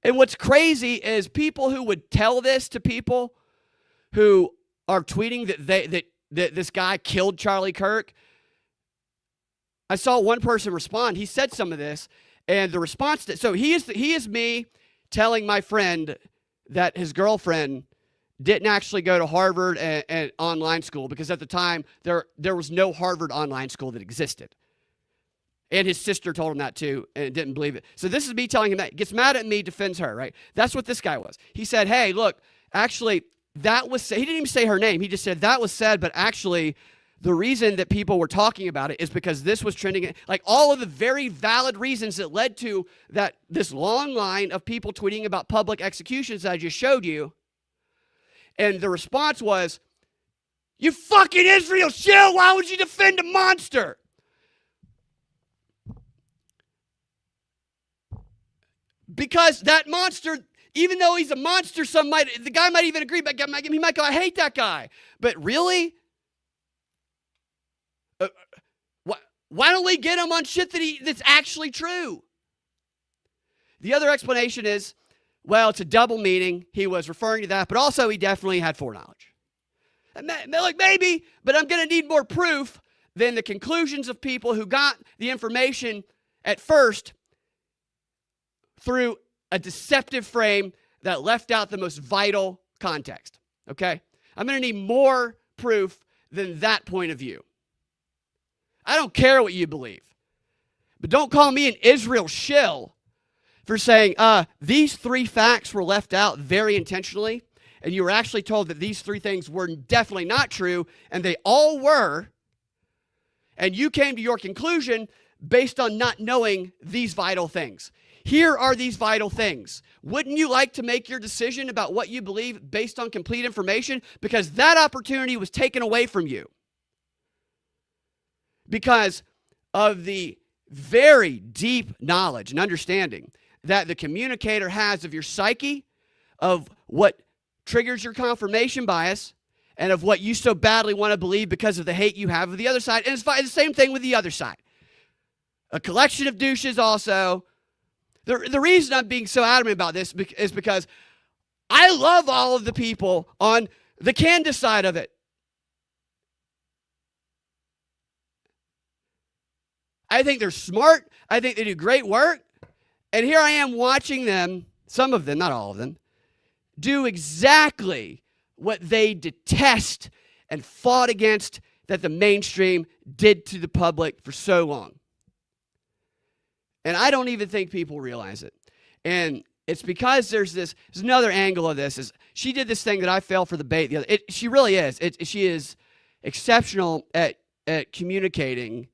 And what's crazy is people who would tell this to people who are tweeting that this guy killed Charlie Kirk. I saw one person respond. He said some of this, and the response so he is me telling my friend that his girlfriend didn't actually go to Harvard and online school, because at the time there was no Harvard online school that existed. And his sister told him that too and didn't believe it. So this is me telling him that. Gets mad at me, defends her, right? That's what this guy was. He said, hey, look, actually, that was said. He didn't even say her name. He just said that was said, but actually the reason that people were talking about it is because this was trending. Like all of the very valid reasons that led to this long line of people tweeting about public executions that I just showed you. And the response was, you fucking Israel shill, why would you defend a monster? Because that monster, even though he's a monster, the guy might even agree, but he might go, I hate that guy. But really? Why don't we get him on shit that's actually true? The other explanation is, well, it's a double meaning. He was referring to that, but also he definitely had foreknowledge. Like maybe, but I'm going to need more proof than the conclusions of people who got the information at first through a deceptive frame that left out the most vital context, okay? I'm going to need more proof than that point of view. I don't care what you believe, but don't call me an Israel shill for saying these three facts were left out very intentionally, and you were actually told that these three things were definitely not true, and they all were, and you came to your conclusion based on not knowing these vital things. Here are these vital things. Wouldn't you like to make your decision about what you believe based on complete information? Because that opportunity was taken away from you. Because of the very deep knowledge and understanding that the communicator has of your psyche, of what triggers your confirmation bias, and of what you so badly want to believe because of the hate you have of the other side. And it's the same thing with the other side. A collection of douches also. The reason I'm being so adamant about this is because I love all of the people on the Candace side of it. I think they're smart. I think they do great work. And here I am watching them, some of them, not all of them, do exactly what they detest and fought against that the mainstream did to the public for so long. And I don't even think people realize it. And it's because there's another angle of this. Is she did this thing that I fell for the bait. She really is. She is exceptional at communicating.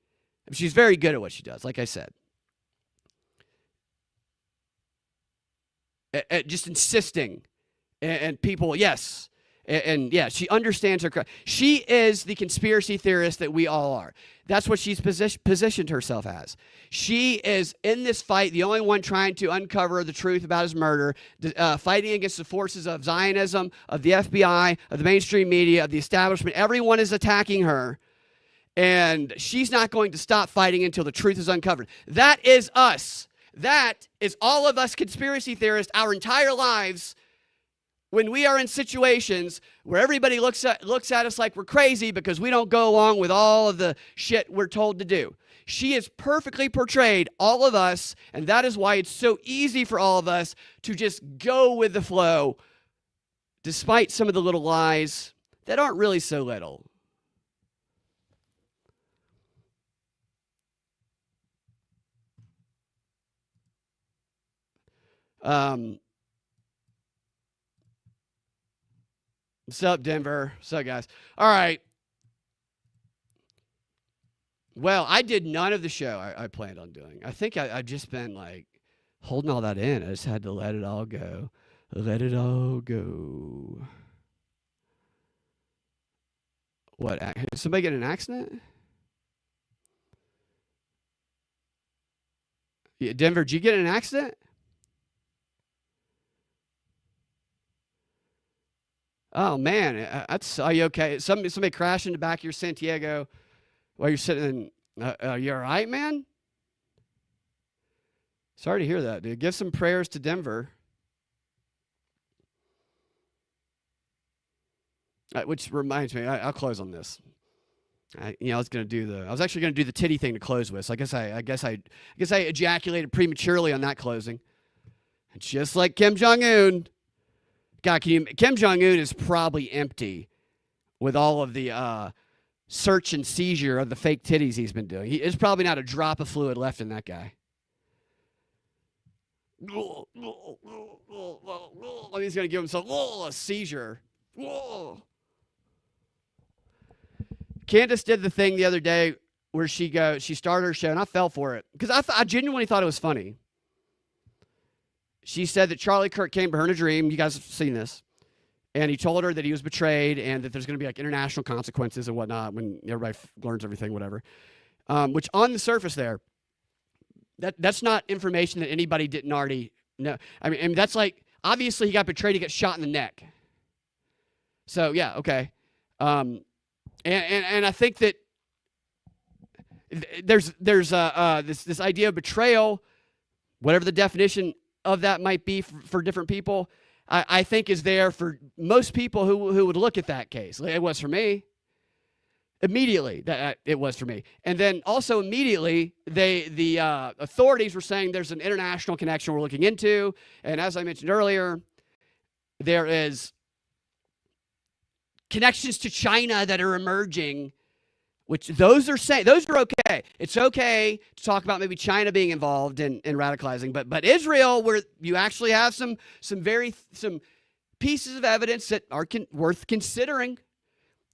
She's very good at what she does, like I said. At just insisting. And people, yes. And yeah, she understands her. She is the conspiracy theorist that we all are. That's what she's positioned herself as. She is in this fight, the only one trying to uncover the truth about his murder, fighting against the forces of Zionism, of the FBI, of the mainstream media, of the establishment. Everyone is attacking her, and she's not going to stop fighting until the truth is uncovered. That is us. That is all of us conspiracy theorists, our entire lives. When we are in situations where everybody looks at us like we're crazy because we don't go along with all of the shit we're told to do. She has perfectly portrayed all of us, and that is why it's so easy for all of us to just go with the flow, despite some of the little lies that aren't really so little. What's up, Denver? What's up, guys? All right. Well, I did none of the show I planned on doing. I think I've just been like holding all that in. I just had to let it all go. Let it all go. What? Did somebody get in an accident? Denver, did you get in an accident? Oh, man. Are you okay? Somebody crashed in the back of your Santiago while you're sitting in. Are you all right, man? Sorry to hear that, dude. Give some prayers to Denver. Which reminds me, I'll close on this. I was actually going to do the titty thing to close with. So I guess I ejaculated prematurely on that closing. It's just like Kim Jong-un. God, Kim Jong-un is probably empty with all of the search and seizure of the fake titties he's been doing. There's probably not a drop of fluid left in that guy. He's going to give himself a seizure. Candace did the thing the other day where she started her show, and I fell for it because I genuinely thought it was funny. She said that Charlie Kirk came to her in a dream. You guys have seen this. And he told her that he was betrayed and that there's going to be like international consequences and whatnot when everybody learns everything, whatever. Which on the surface there, that's not information that anybody didn't already know. I mean, that's like, obviously he got betrayed, he got shot in the neck. So, yeah, okay. And I think that there's this idea of betrayal, whatever the definition of that might be for different people, I think is there for most people who would look at that case. It was for me. Immediately, it was for me. And then also immediately, the authorities were saying there's an international connection we're looking into. And as I mentioned earlier, there is connections to China that are emerging, which those are okay. It's okay to talk about maybe China being involved in radicalizing, but Israel, where you actually have some pieces of evidence that are worth considering.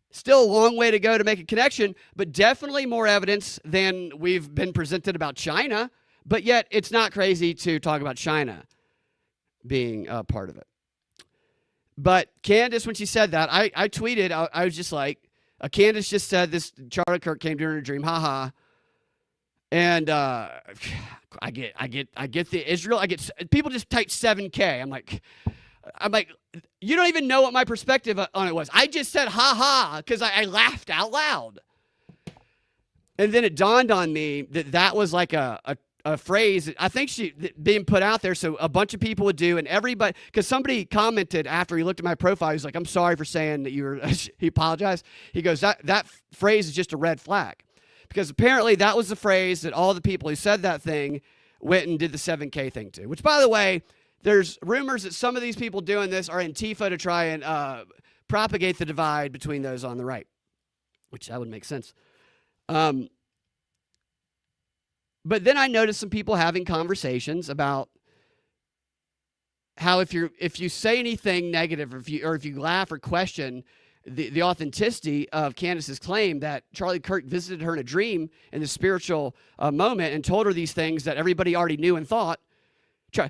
Still a long way to go to make a connection, but definitely more evidence than we've been presented about China. But yet, it's not crazy to talk about China being a part of it. But Candace, when she said that, I tweeted, I was just like, Candace just said this, Charlie Kirk came to her in a dream, haha. And I get the Israel, people just type 7K. I'm like, you don't even know what my perspective on it was. I just said ha because I laughed out loud. And then it dawned on me that was like a phrase I think being put out there so a bunch of people would do, and everybody, because somebody commented after he looked at my profile, he's like, I'm sorry for saying that you were, he apologized. He goes, that phrase is just a red flag. Because apparently that was the phrase that all the people who said that thing went and did the 7K thing to, which, by the way, there's rumors that some of these people doing this are Antifa to try and propagate the divide between those on the right, which that would make sense. But then I noticed some people having conversations about how if you say anything negative or if you laugh or question the authenticity of Candace's claim that Charlie Kirk visited her in a dream in the spiritual moment and told her these things that everybody already knew and thought.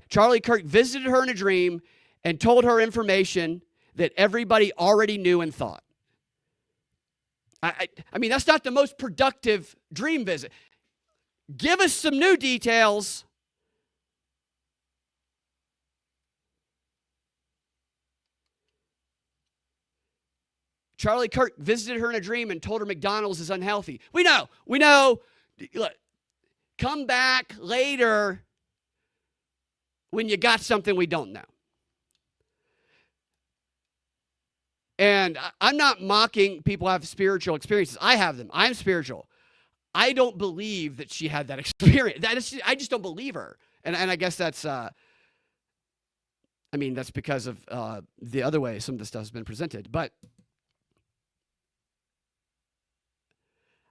Charlie Kirk visited her in a dream and told her information that everybody already knew and thought. I mean, that's not the most productive dream visit. Give us some new details. Charlie Kirk visited her in a dream and told her McDonald's is unhealthy. We know. Look, come back later when you got something we don't know. And I'm not mocking people who have spiritual experiences. I have them. I'm spiritual. I don't believe that she had that experience. I just don't believe her. And I guess that's, that's because of the other way some of the stuff has been presented. But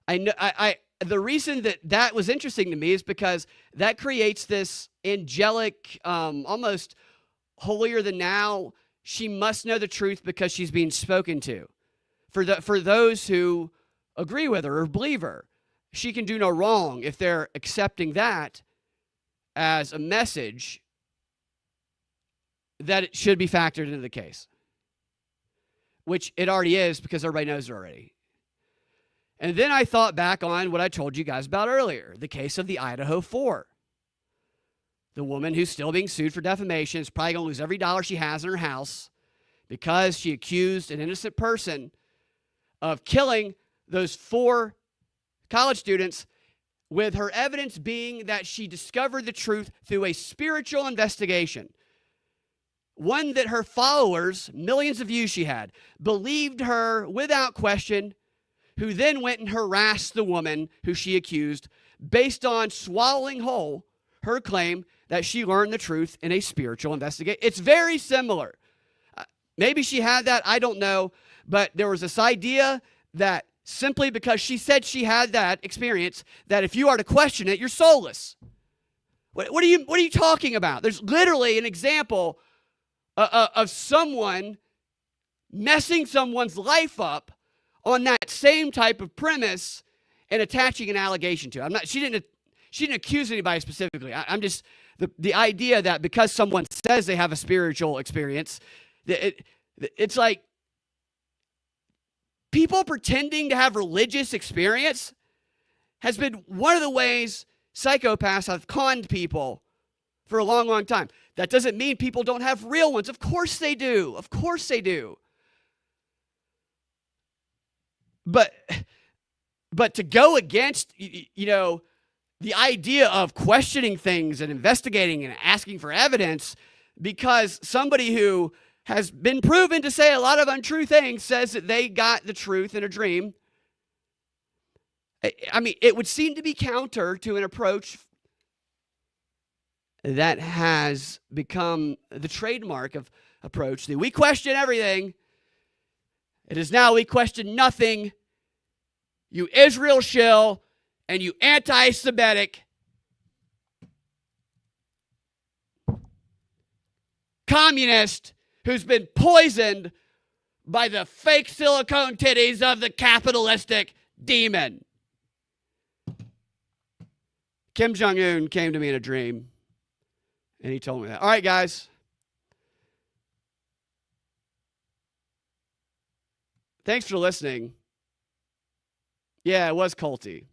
I know the reason that was interesting to me is because that creates this angelic, almost holier than now. She must know the truth because she's being spoken to. For those who agree with her or believe her, she can do no wrong if they're accepting that as a message that it should be factored into the case, which it already is because everybody knows it already. And then I thought back on what I told you guys about earlier, the case of the Idaho 4. the woman who's still being sued for defamation is probably going to lose every dollar she has in her house because she accused an innocent person of killing those 4 college students, with her evidence being that she discovered the truth through a spiritual investigation. One that her followers, millions of views she had, believed her without question, who then went and harassed the woman who she accused based on swallowing whole her claim that she learned the truth in a spiritual investigation. It's very similar. Maybe she had that, I don't know, but there was this idea that simply because she said she had that experience, that if you are to question it, you're soulless. What are you talking about? There's literally an example of someone messing someone's life up on that same type of premise and attaching an allegation to it. She didn't accuse anybody specifically. I'm just the idea that because someone says they have a spiritual experience, it's like people pretending to have religious experience has been one of the ways psychopaths have conned people for a long, long time. That doesn't mean people don't have real ones. Of course they do. Of course they do. But to go against, the idea of questioning things and investigating and asking for evidence because somebody who has been proven to say a lot of untrue things says that they got the truth in a dream. I mean, it would seem to be counter to an approach that has become the trademark of approach. That we question everything. It is now we question nothing. You Israel shill and you anti-Semitic communist who's been poisoned by the fake silicone titties of the capitalistic demon. Kim Jong-un came to me in a dream, and he told me that. All right, guys. Thanks for listening. Yeah, it was culty.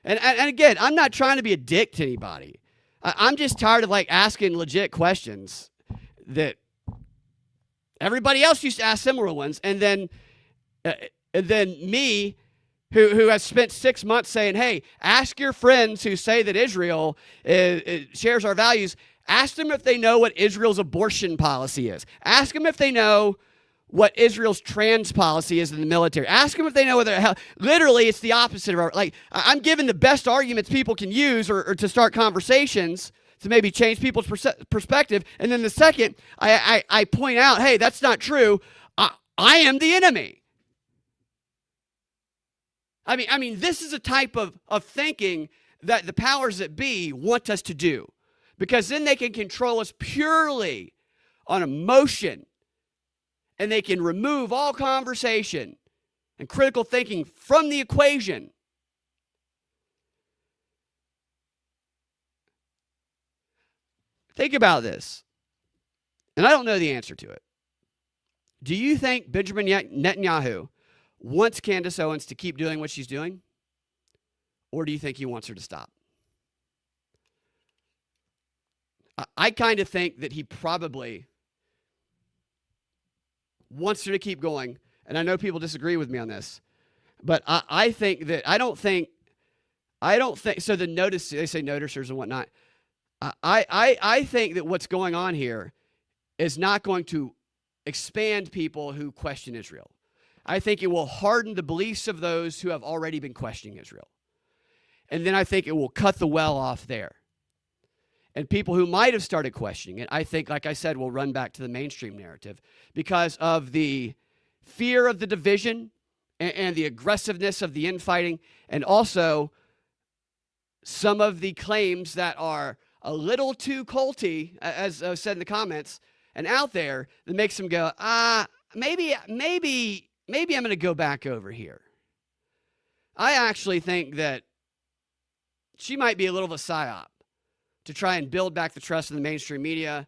And again, I'm not trying to be a dick to anybody. I'm just tired of asking legit questions that everybody else used to ask similar ones, and then me, who has spent 6 months saying, hey, ask your friends who say that Israel shares our values, ask them if they know what Israel's abortion policy is. Ask them if they know what Israel's trans policy is in the military. Ask them if they know whether, literally, it's the opposite of our, I'm giving the best arguments people can use or to start conversations to maybe change people's perspective. And then the second, I point out, hey, that's not true. I am the enemy. I mean, this is a type of thinking that the powers that be want us to do, because then they can control us purely on emotion, and they can remove all conversation and critical thinking from the equation. Think about this, and I don't know the answer to it. Do you think Benjamin Netanyahu wants Candace Owens to keep doing what she's doing? Or do you think he wants her to stop? I kind of think that he probably wants her to keep going. And I know people disagree with me on this. But I think that, I don't think, so the notice, they say noticers and whatnot. I think that what's going on here is not going to expand people who question Israel. I think it will harden the beliefs of those who have already been questioning Israel. And then I think it will cut the well off there. And people who might have started questioning it, I think, like I said, will run back to the mainstream narrative because of the fear of the division and the aggressiveness of the infighting, and also some of the claims that are a little too culty, as I said in the comments, and out there, that makes them go, maybe I'm going to go back over here. I actually think that she might be a little of a psyop to try and build back the trust of the mainstream media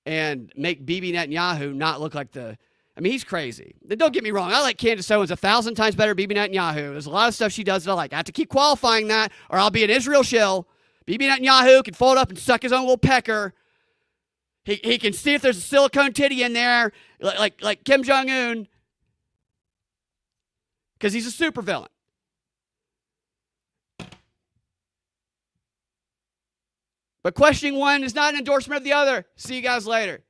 and make Bibi Netanyahu not look like he's crazy. Don't get me wrong. I like Candace Owens 1,000 times better than Bibi Netanyahu. There's a lot of stuff she does that I like. I have to keep qualifying that or I'll be an Israel shill. Bibi Netanyahu can fold up and suck his own little pecker. He can see if there's a silicone titty in there, like Kim Jong-un, because he's a supervillain. But questioning one is not an endorsement of the other. See you guys later.